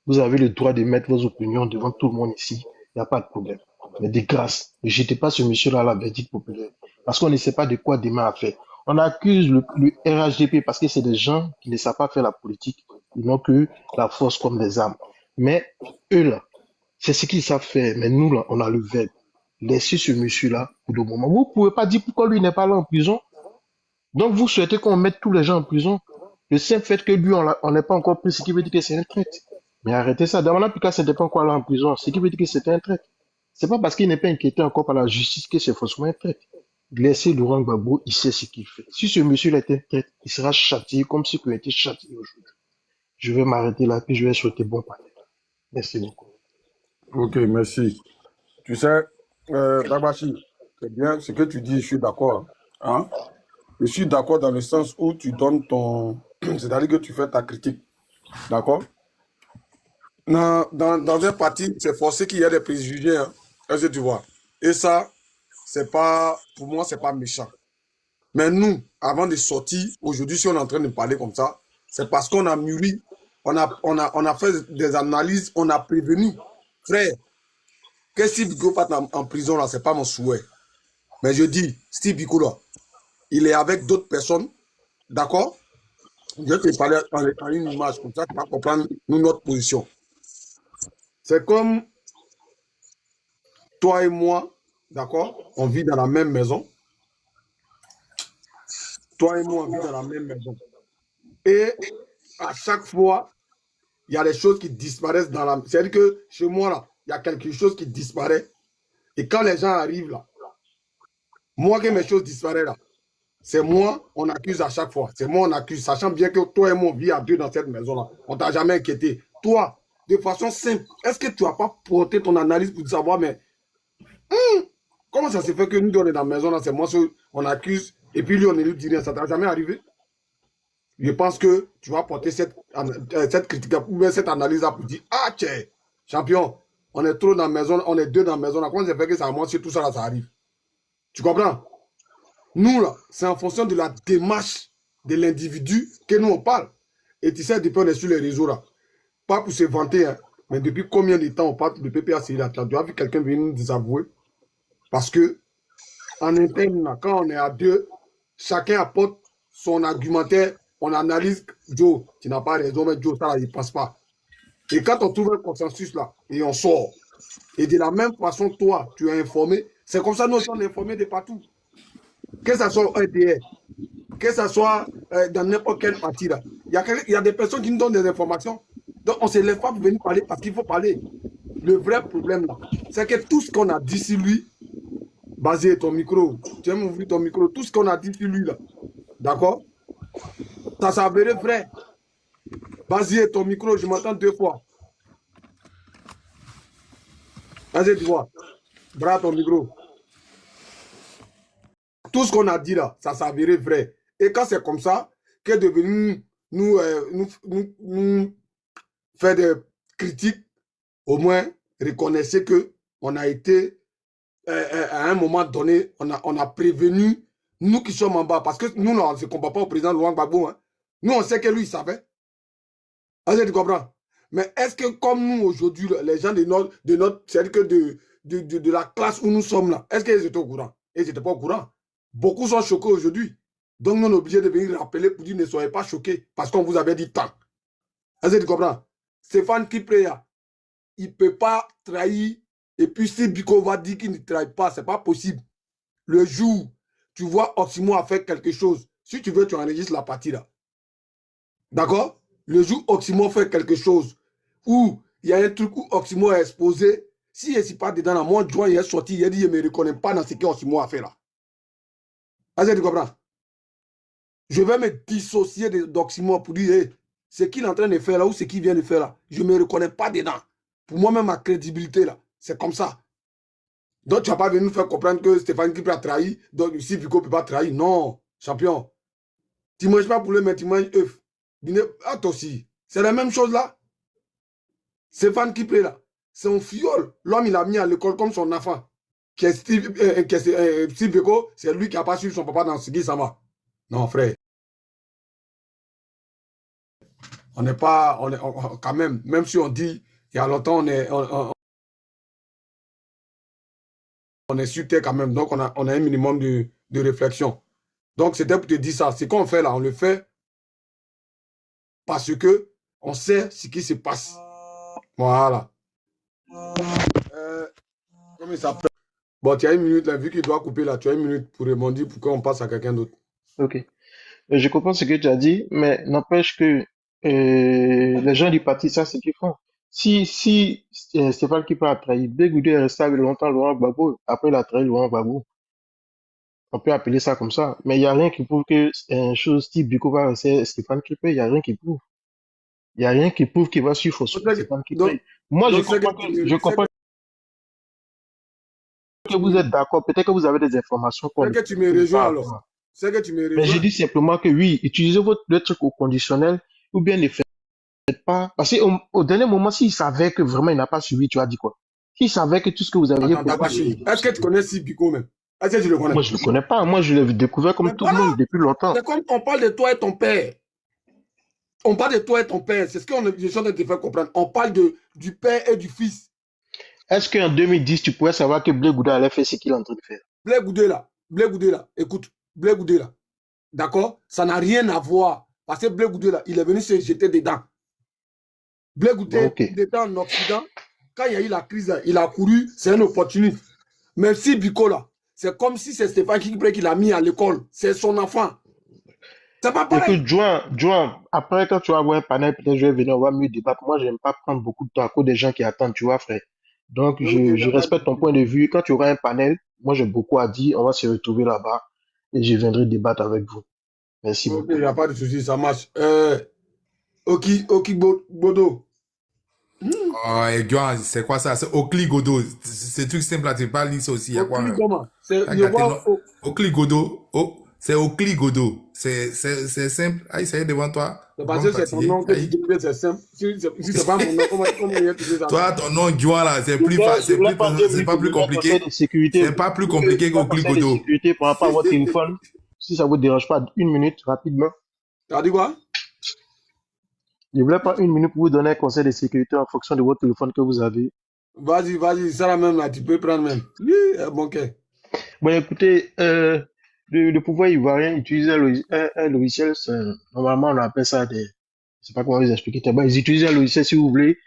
Vous avez le droit de mettre vos opinions devant tout le monde ici. Il n'y a pas de problème. Mais de grâce, ne jetez pas ce monsieur-là à la verdict populaire. Parce qu'on ne sait pas de quoi demain a fait. On accuse le RHDP parce que c'est des gens qui ne savent pas faire la politique. Ils n'ont que la force comme des armes. Mais eux là, c'est ce qu'ils savent faire. Mais nous là, on a le verbe. Laissez ce monsieur-là pour le moment. Vous ne pouvez pas dire pourquoi lui n'est pas là en prison. Donc vous souhaitez qu'on mette tous les gens en prison. Le simple fait que lui, on n'est pas encore pris, ce qui veut dire que c'est un traître. Mais arrêtez ça. Damana Picasso n'était pas encore là en prison, ce qui veut dire que c'était un traître. C'est pas parce qu'il n'est pas inquiété encore par la justice que c'est forcément un traître. Laissez Laurent Gbagbo, il sait ce qu'il fait. Si ce monsieur-là est un traître, il sera châtié comme ce qu'il a été châtié aujourd'hui. Je vais m'arrêter là, puis je vais souhaiter bon panel. Merci beaucoup. Ok, merci. Tu sais, Dabachi, c'est bien ce que tu dis, je suis d'accord. Hein? Je suis d'accord dans le sens où tu donnes ton... C'est-à-dire que tu fais ta critique. D'accord? Dans un parti, c'est forcé qu'il y ait des préjugés. Hein. Est-ce que tu vois? Et ça, c'est pas... Pour moi, c'est pas méchant. Mais nous, avant de sortir, aujourd'hui, si on est en train de parler comme ça, c'est parce qu'on a mûri, on a fait des analyses, on a prévenu. Frère, que Steve Biko parte en prison, là, c'est pas mon souhait. Mais je dis, Steve Biko, là, il est avec d'autres personnes, d'accord? Je vais te parler en une image, comme ça, tu vas comprendre nous, notre position. C'est comme toi et moi, d'accord? On vit dans la même maison. Toi et moi, on vit dans la même maison. Et à chaque fois, il y a des choses qui disparaissent dans la... C'est-à-dire que chez moi, là, il y a quelque chose qui disparaît. Et quand les gens arrivent là, moi que mes choses disparaissent là, c'est moi, on accuse à chaque fois. C'est moi, on accuse, sachant bien que toi et moi, on vit à deux dans cette maison-là. On ne t'a jamais inquiété. Toi, de façon simple, est-ce que tu n'as pas porté ton analyse pour savoir, mais comment ça se fait que nous, on est dans la maison là, c'est moi, on accuse, et puis lui, on ne lui dit rien. Ça ne t'a jamais arrivé? Je pense que tu vas porter cette critique ou bien cette analyse-là pour dire, ah, tiens, champion, on est trop dans la maison, on est deux dans la maison là. Comment ça fait que ça, moi, si tout ça là, ça arrive? Tu comprends? Nous, là, c'est en fonction de la démarche de l'individu que nous, on parle. Et tu sais, depuis on est sur les réseaux, là. Pas pour se vanter, hein, mais depuis combien de temps on parle de PPACI, là? Tu as vu quelqu'un venir nous désavouer? Parce que, en interne, là, quand on est à deux, chacun apporte son argumentaire, on analyse. Joe, tu n'as pas raison, mais Joe, ça, là, il ne passe pas. Et quand on trouve un consensus, là, et on sort, et de la même façon, toi, tu es informé, c'est comme ça, nous, on est informés de partout. Que ce soit au RDR, que ce soit dans n'importe quelle partie là. Il y a des personnes qui nous donnent des informations. Donc on ne se lève pas pour venir parler parce qu'il faut parler. Le vrai problème là, c'est que tout ce qu'on a dit sur lui, basé ton micro, tu aimes ouvrir ton micro, tout ce qu'on a dit sur lui là, d'accord? Ça s'avérait vrai. Basé ton micro, je m'entends deux fois. Vas-y, tu vois. Bras ton micro. Tout ce qu'on a dit là, ça s'avérait vrai. Et quand c'est comme ça, qu'est devenu nous faire des critiques, au moins reconnaissez que on a été à un moment donné, on a prévenu nous qui sommes en bas, parce que nous, on ne se combat pas au président Laurent Gbagbo. Hein. Nous, on sait que lui, il savait. Est-ce que tu comprends? Mais est-ce que comme nous, aujourd'hui, les gens de notre c'est-à-dire que de la classe où nous sommes là, est-ce qu'ils étaient au courant? Ils n'étaient pas au courant. Beaucoup sont choqués aujourd'hui. Donc, nous, on est obligé de venir rappeler pour dire ne soyez pas choqués parce qu'on vous avait dit tant. Est-ce que tu comprends? Stéphane Kiprea, il ne peut pas trahir. Et puis, si Biko va dire qu'il ne trahit pas, ce n'est pas possible. Le jour, tu vois Oximo a fait quelque chose. Si tu veux, tu enregistres la partie là. D'accord? Le jour Oximo fait quelque chose où il y a un truc où Oximo est exposé, si il n'est pas dedans, là, moi, Joan, il est sorti, il a dit, il ne me reconnaît pas dans ce qu'Oximo a fait là. Est-ce que tu comprends? Je vais me dissocier d'Oximo pour dire, hey, ce qu'il est en train de faire là ou ce qu'il vient de faire là, je ne me reconnais pas dedans. Pour moi-même, ma crédibilité là, c'est comme ça. Donc, tu n'as pas venu nous faire comprendre que Stéphane Kipre a trahi, donc si Vico ne peut pas trahir. Non, champion. Tu ne manges pas poulet, mais tu manges œuf. Ah, toi aussi. C'est la même chose là. Stéphane Kipre là, c'est un fiole. L'homme, il a mis à l'école comme son enfant. Steve Biko, c'est lui qui n'a pas suivi son papa dans ce qui ça va. Non, frère. On n'est pas, quand même si on dit, il y a longtemps, on est sur terre quand même. Donc, on a un minimum de réflexion. Donc, c'était pour te dire ça. Ce qu'on fait là, on le fait parce que on sait ce qui se passe. Voilà. Comment il s'appelle? Bon, tu as une minute, là, vu qu'il doit couper là, tu as une minute pour rebondir pour qu'on passe à quelqu'un d'autre. Ok. Je comprends ce que tu as dit, mais n'empêche que les gens du parti, ça, c'est ce qu'ils font. Si Stéphane Kipre a trahi, Bégoudé est resté avec longtemps Laurent Gbagbo, après il a trahi Laurent Gbagbo. On peut appeler ça comme ça, mais il n'y a rien qui prouve que chose type Biko va rester Stéphane Kipre, il n'y a rien qui prouve. Il n'y a rien qui prouve qu'il va suivre Stéphane Kipre. Moi, je comprends que vous êtes d'accord, peut-être que vous avez des informations. C'est que tu me rejoins alors. C'est que tu me rejoins. Mais je dis simplement que oui, utilisez le truc au conditionnel ou bien ne faites pas. Parce qu'au dernier moment, s'il savait que vraiment il n'a pas suivi, tu as dit quoi? S'il savait que tout ce que vous avez dit. Est-ce que tu connais Steve Biko même? Est-ce que tu le connais? Moi, je ne le connais pas. Moi, je l'ai découvert comme Mais tout le voilà, monde depuis longtemps. c'est comme on parle de toi et ton père. On parle de toi et ton père. C'est ce qu'on est en train de te faire comprendre. On parle du père et du fils. Est-ce qu'en 2010, tu pouvais savoir que Blé Gouda allait faire ce qu'il est en train de faire? Blé Goudé là, écoute, Blé Goudé là, d'accord? Ça n'a rien à voir. Parce que Blé Goudé là, il est venu se jeter dedans. Blé Goudé, Ok. il était en Occident. Quand il y a eu la crise, là, il a couru, c'est une opportunité. Mais si Biko là, c'est comme si c'est Stéphane qui l'a mis à l'école. C'est son enfant. C'est pas pareil. Écoute, Joan, après, quand tu vas avoir un panel, peut-être je vais venir, on va mieux débattre. Moi, j'aime pas prendre beaucoup de temps à cause des gens qui attendent, tu vois, frère. Donc, Oui, il n'y je a pas de respecte ton point de vue. Quand tu auras un panel, moi, j'ai beaucoup à dire. On va se retrouver là-bas et je viendrai débattre avec vous. Merci Ok, beaucoup. il n'y a pas de souci, ça marche. Oki Bodo. Oh, et Johan, c'est quoi ça? C'est Okli Godo. C'est truc simple là, tu pas lire ça aussi. Il y a quoi? Oki Goma. C'est Okli Godo. Oh, c'est Okli Godo. C'est simple. Aïe, ça y est devant toi. parce que c'est ton nom que tu dis que c'est simple. Si c'est pas mon nom, comment il y a tout ça? Toi, ton nom, Johan, là, c'est plus c'est pas plus compliqué. C'est pas plus compliqué qu'Okli Godo. Sécurité par rapport à votre téléphone. Si ça vous dérange pas, une minute, rapidement. T'as dit quoi? Je voulais pas une minute pour vous donner un conseil de sécurité en fonction de votre téléphone que vous avez. Vas-y, ça là même là, tu peux prendre même. Oui, bon, ok. Bon, écoutez, le pouvoir ivoirien utiliser un logiciel, normalement on appelle ça des, je sais pas comment vous expliquer. Bon, ils utilisent un logiciel, si vous voulez,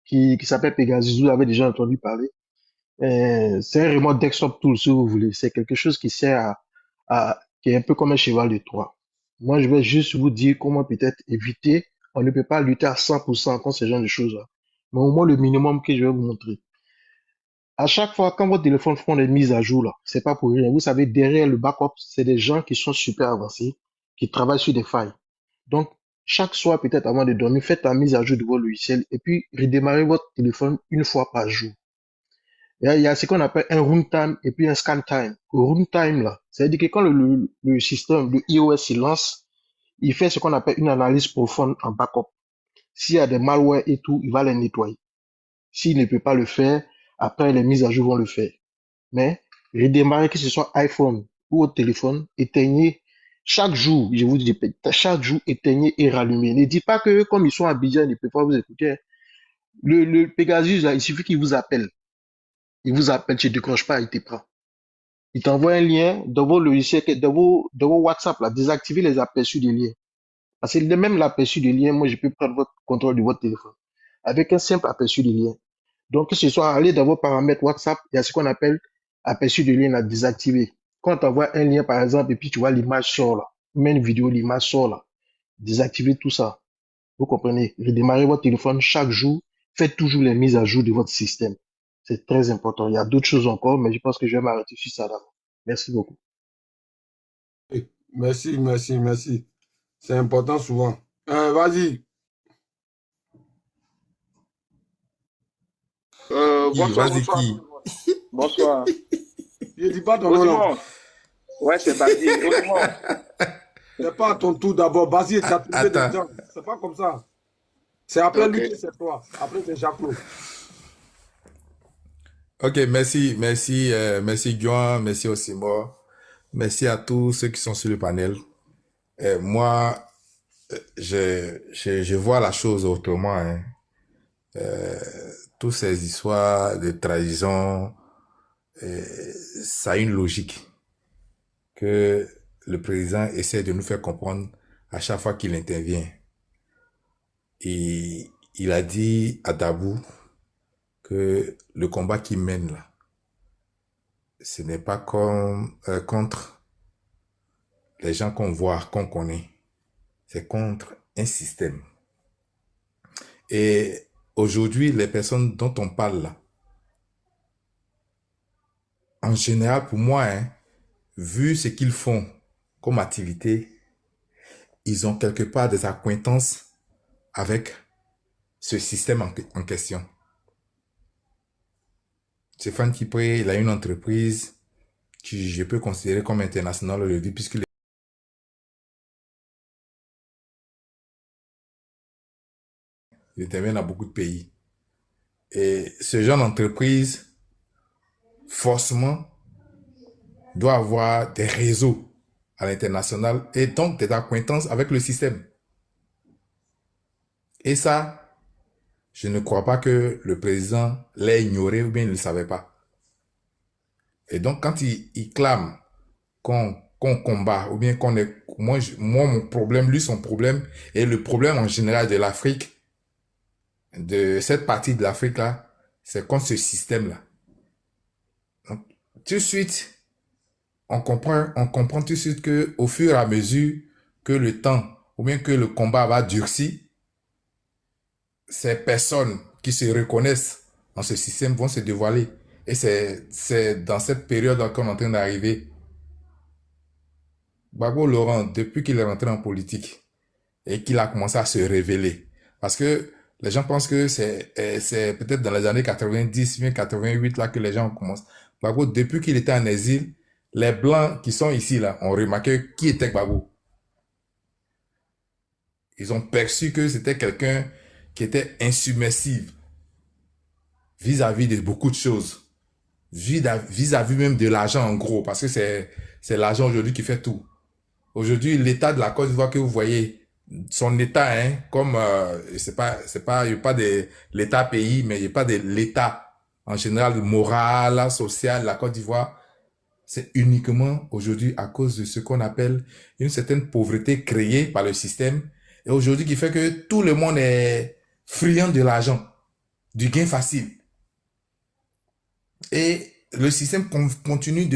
qui s'appelle Pegasus. Vous avez déjà entendu parler. C'est un remote desktop tool, si vous voulez. C'est quelque chose qui sert qui est un peu comme un cheval de Troie. Moi, je vais juste vous dire comment peut-être éviter. On ne peut pas lutter à 100% contre ce genre de choses-là. Mais au moins le minimum que je vais vous montrer. À chaque fois, quand votre téléphone font des mises à jour, là, c'est pas pour rien. Vous savez, derrière le backup, c'est des gens qui sont super avancés, qui travaillent sur des failles. Donc, chaque soir, peut-être avant de dormir, faites la mise à jour de votre logiciel et puis redémarrez votre téléphone une fois par jour. Il y a ce qu'on appelle un runtime et puis un scan time. Le runtime, là, c'est-à-dire que quand le système, le iOS, il lance, il fait ce qu'on appelle une analyse profonde en backup. S'il y a des malwares et tout, il va les nettoyer. S'il ne peut pas le faire, après les mises à jour vont le faire. Mais redémarrer, que ce soit iPhone ou au téléphone, éteignez chaque jour, je vous dis, chaque jour, éteignez et rallumez. Ne dites pas que comme ils sont à Abidjan, ils ne peuvent pas vous écouter. Le Pegasus, là, il suffit qu'il vous appelle. Il vous appelle, tu ne décroches pas, il te prend. Il t'envoie un lien dans vos logiciels, dans vos WhatsApp, là, désactivez les aperçus des liens. Parce que même l'aperçu des liens, moi, je peux prendre votre contrôle de votre téléphone. Avec un simple aperçu des liens. Donc, que ce soit aller dans vos paramètres WhatsApp, il y a ce qu'on appelle aperçu de lien à désactiver. Quand tu envoies un lien, par exemple, et puis tu vois l'image sort là, même une vidéo, l'image sort là, désactivez tout ça. Vous comprenez? Redémarrez votre téléphone chaque jour. Faites toujours les mises à jour de votre système. C'est très important. Il y a d'autres choses encore, mais je pense que je vais m'arrêter sur ça d'abord. Merci beaucoup. Merci. C'est important souvent. Vas-y. Bonsoir. Bonsoir. Je dis pas ton nom là. Ouais, c'est Badi. C'est pas à ton tour d'abord. Basi, tu as trouvé des gens. C'est pas comme ça. C'est après lui que c'est toi. Après, c'est Jacques-Claude. Ok, merci Guan, merci Osimo, merci à tous ceux qui sont sur le panel. Moi, je vois la chose autrement. Hein. Toutes ces histoires de trahison, ça a une logique que le président essaie de nous faire comprendre à chaque fois qu'il intervient. Et il a dit à Dabou que le combat qu'il mène là, ce n'est pas comme contre les gens qu'on voit, qu'on connaît. C'est contre un système. Et aujourd'hui, les personnes dont on parle là, en général, pour moi, hein, vu ce qu'ils font comme activité, ils ont quelque part des acquaintances avec ce système en question. Stéphane Kipré, il a une entreprise que je peux considérer comme internationale aujourd'hui, puisqu'il intervient dans beaucoup de pays. Et ce genre d'entreprise, forcément, doit avoir des réseaux à l'international et donc des acquaintances avec le système. Et ça, je ne crois pas que le président l'ait ignoré ou bien il ne le savait pas. Et donc, quand il clame qu'on combat ou bien qu'on est... Moi, mon problème, lui, son problème, et le problème en général de l'Afrique, de cette partie de l'Afrique-là, c'est contre ce système-là. Donc, tout de suite, on comprend tout de suite que au fur et à mesure que le temps ou bien que le combat va durcir, ces personnes qui se reconnaissent dans ce système vont se dévoiler. Et c'est dans cette période qu'on est en train d'arriver. Gbagbo Laurent, depuis qu'il est rentré en politique et qu'il a commencé à se révéler, parce que les gens pensent que c'est peut-être dans les années 90, 88 là que les gens commencent. Gbagbo, depuis qu'il était en exil, les Blancs qui sont ici là ont remarqué qui était Gbagbo. Ils ont perçu que c'était quelqu'un qui était insubmersible vis-à-vis de beaucoup de choses, vis-à-vis même de l'argent en gros, parce que c'est l'argent aujourd'hui qui fait tout. Aujourd'hui, l'état de la Côte d'Ivoire que vous voyez, son état, hein, comme c'est pas il n'y a pas de l'état pays, mais il n'y a pas de l'état en général moral, social, la Côte d'Ivoire, c'est uniquement aujourd'hui à cause de ce qu'on appelle une certaine pauvreté créée par le système, et aujourd'hui qui fait que tout le monde est friand de l'argent, du gain facile. Et le système continue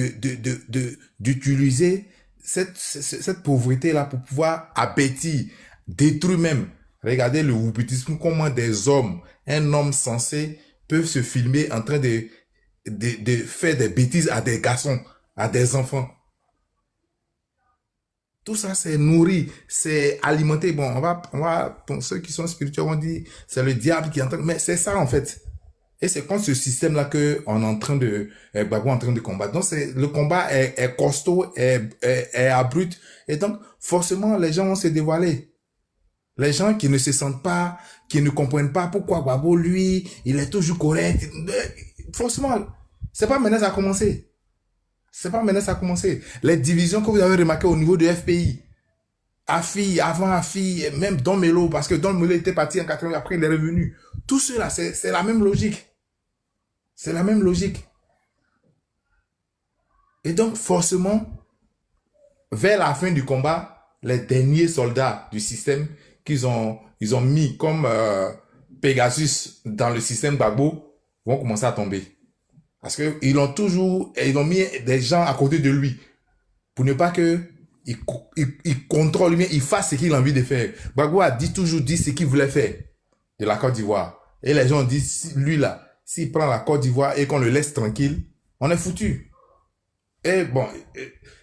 d'utiliser cette pauvreté-là pour pouvoir abêtir, détruire même. Regardez le woupitisme, comment des hommes, un homme censé, peuvent se filmer en train de faire des bêtises à des garçons, à des enfants. Tout ça, c'est nourri, c'est alimenté. Bon, on va, pour ceux qui sont spirituels, on dit, c'est le diable qui est en train, mais c'est ça en fait. Et c'est contre ce système-là que on est en train de, Gbagbo est en train de combattre. Donc le combat est costaud, est abrupt. Et donc, forcément, les gens vont se dévoiler. Les gens qui ne se sentent pas, qui ne comprennent pas pourquoi Gbagbo, lui, il est toujours correct. Forcément, c'est pas maintenant que ça a commencé. C'est pas maintenant que ça a commencé. Les divisions que vous avez remarquées au niveau du FPI, Afi, avant Afi, même Don Melo, parce que Don Melo était parti en 80, après il est revenu. Tout cela, c'est la même logique. C'est la même logique. Et donc, forcément, vers la fin du combat, les derniers soldats du système ils ont mis comme Pegasus dans le système Gbagbo vont commencer à tomber. Parce que ils ont mis des gens à côté de lui pour ne pas que il contrôle lui, il fasse ce qu'il a envie de faire. Gbagbo a toujours dit ce qu'il voulait faire de la Côte d'Ivoire. Et les gens ont dit, lui là, s'il prend la Côte d'Ivoire et qu'on le laisse tranquille, on est foutu. Et bon,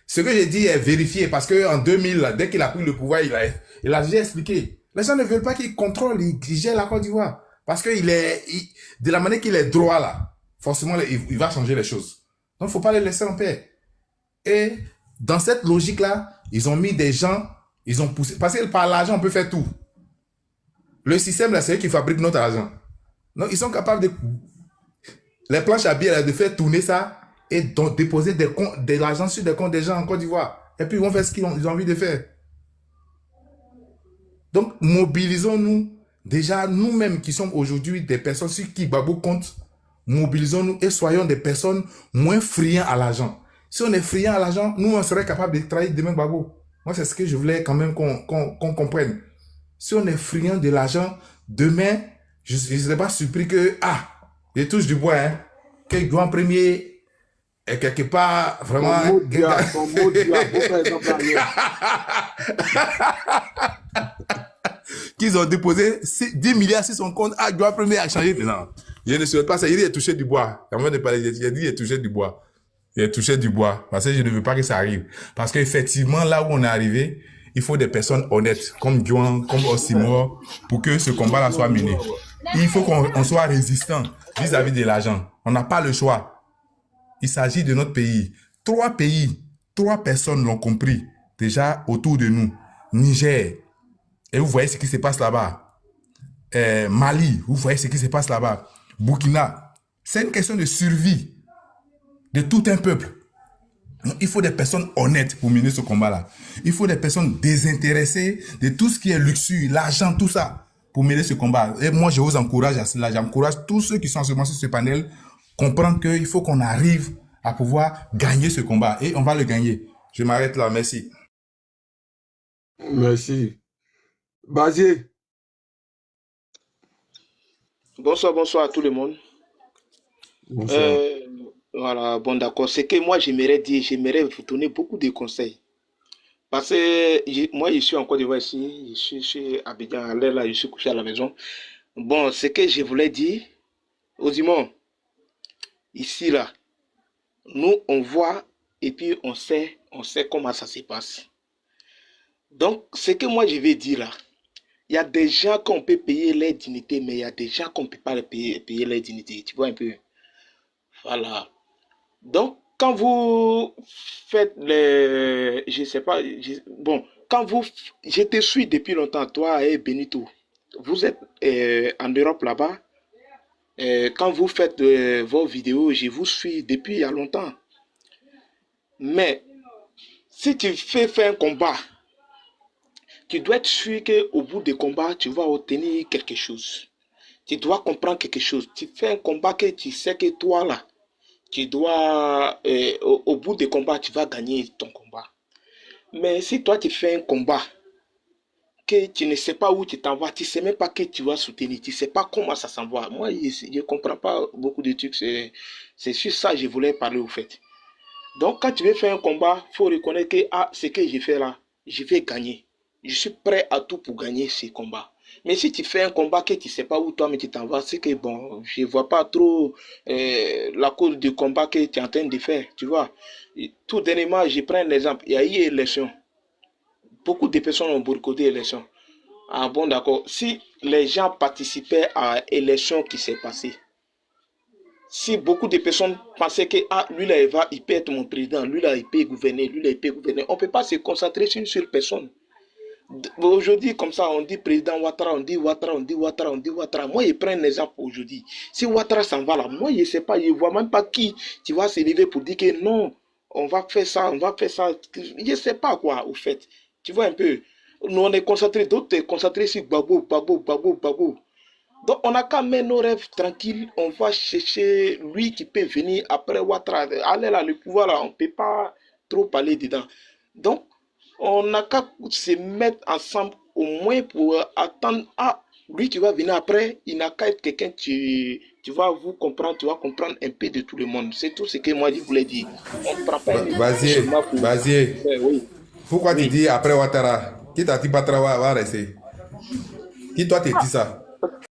ce que j'ai dit est vérifié parce que en 2000, là, dès qu'il a pris le pouvoir, il a déjà expliqué. Les gens ne veulent pas qu'il contrôle, il gère la Côte d'Ivoire. Parce que de la manière qu'il est droit là, forcément, il va changer les choses. Donc, il ne faut pas les laisser en paix. Et dans cette logique-là, ils ont mis des gens, ils ont poussé. Parce que par l'argent, on peut faire tout. Le système, là, c'est eux qui fabriquent notre argent. Donc, ils sont capables de... Les planches à billets, de faire tourner ça et donc déposer de l'argent sur des comptes des gens en Côte d'Ivoire. Et puis, ils vont faire ce qu'ils ont envie de faire. Donc, mobilisons-nous. Déjà, nous-mêmes qui sommes aujourd'hui des personnes sur qui Gbagbo compte, mobilisons-nous et soyons des personnes moins friands à l'argent. Si on est friand à l'argent, nous, on serait capable de trahir demain Gbagbo. Moi, c'est ce que je voulais quand même qu'on comprenne. Si on est friand de l'argent, demain, je ne serais pas surpris que, je touche du bois, hein, que Grand Premier est quelque part vraiment... Son mot qu'ils ont déposé 10 milliards sur son compte, Grand Premier a changé. Non, je ne souhaite pas ça. Il dit touché du bois. Avant de parler, il a dit il est touché du bois. Il est touché du bois. Parce que je ne veux pas que ça arrive. Parce qu'effectivement, là où on est arrivé, il faut des personnes honnêtes, comme Juan, comme Osimor, pour que ce combat-là soit mené. Il faut qu'on soit résistant vis-à-vis de l'argent. On n'a pas le choix. Il s'agit de notre pays. 3 personnes l'ont compris déjà autour de nous. Niger. Et vous voyez ce qui se passe là-bas. Mali, vous voyez ce qui se passe là-bas. Burkina. C'est une question de survie de tout un peuple. Non, il faut des personnes honnêtes pour mener ce combat-là. Il faut des personnes désintéressées de tout ce qui est luxure, l'argent, tout ça, pour mener ce combat. Et moi, je vous encourage à cela. J'encourage tous ceux qui sont sur ce panel comprendre qu'il faut qu'on arrive à pouvoir gagner ce combat. Et on va le gagner. Je m'arrête là. Merci. Merci. Basier. Bonsoir à tout le monde. Bonsoir. Voilà, bon d'accord. C'est que moi j'aimerais vous donner beaucoup de conseils. Parce que moi je suis en Côte d'Ivoire ici, je suis chez Abidjan, là je suis couché à la maison. Bon, ce que je voulais dire, Osimhen, ici là, nous on voit et puis on sait comment ça se passe. Donc, ce que moi je vais dire là, il y a des gens qu'on peut payer leur dignité, mais il y a des gens qu'on ne peut pas payer leur dignité. Tu vois un peu? Voilà. Donc, quand vous faites les... Je sais pas... Bon, quand vous... Je te suis depuis longtemps, toi et Benito. Vous êtes en Europe là-bas. Quand vous faites vos vidéos, je vous suis depuis il y a longtemps. Mais, si tu fais un combat, tu dois être sûr qu'au bout du combat, tu vas obtenir quelque chose. Tu dois comprendre quelque chose. Tu fais un combat que tu sais que toi là, tu dois, au bout du combat, tu vas gagner ton combat. Mais si toi, tu fais un combat que tu ne sais pas où tu t'en vas, tu ne sais même pas que tu vas soutenir, tu ne sais pas comment ça s'en va. Moi, je ne comprends pas beaucoup de trucs. C'est sur ça que je voulais parler au fait. Donc, quand tu veux faire un combat, il faut reconnaître que ce que je fais là, je vais gagner. Je suis prêt à tout pour gagner ce combat. Mais si tu fais un combat que tu ne sais pas où toi, mais tu t'en vas, c'est que bon, je ne vois pas trop la cause du combat que tu es en train de faire, tu vois. Et tout dernièrement, je prends un exemple. Il y a eu élection. Beaucoup de personnes ont boycotté l'élection. Ah bon, d'accord. Si les gens participaient à l'élection qui s'est passée, si beaucoup de personnes pensaient que lui là, il peut être mon président, lui là, il peut gouverner, lui là, il peut gouverner, on ne peut pas se concentrer sur une seule personne. Aujourd'hui, comme ça, on dit président Ouattara, on dit Ouattara, on dit Ouattara, on dit Ouattara. Moi, je prends un exemple aujourd'hui. Si Ouattara s'en va là, moi, je ne sais pas, je ne vois même pas qui tu vas se lever pour dire que non, on va faire ça, on va faire ça. Je ne sais pas quoi, au fait. Tu vois un peu. Nous, on est concentrés, d'autres sont concentrés sur Gbagbo. Donc, on n'a qu'à mettre nos rêves tranquilles. On va chercher lui qui peut venir après Ouattara. Allez là, le pouvoir là, on ne peut pas trop parler dedans. Donc, on n'a qu'à se mettre ensemble au moins pour attendre. Lui qui va venir après, il n'a qu'à être quelqu'un, tu vas vous comprendre, tu vas comprendre un peu de tout le monde. C'est tout ce que moi je voulais dire. On ne prend pas Basier, oui. Pourquoi tu dis après Ouattara? Qui t'a dit Ouattara va rester? Qui toi te dit ça?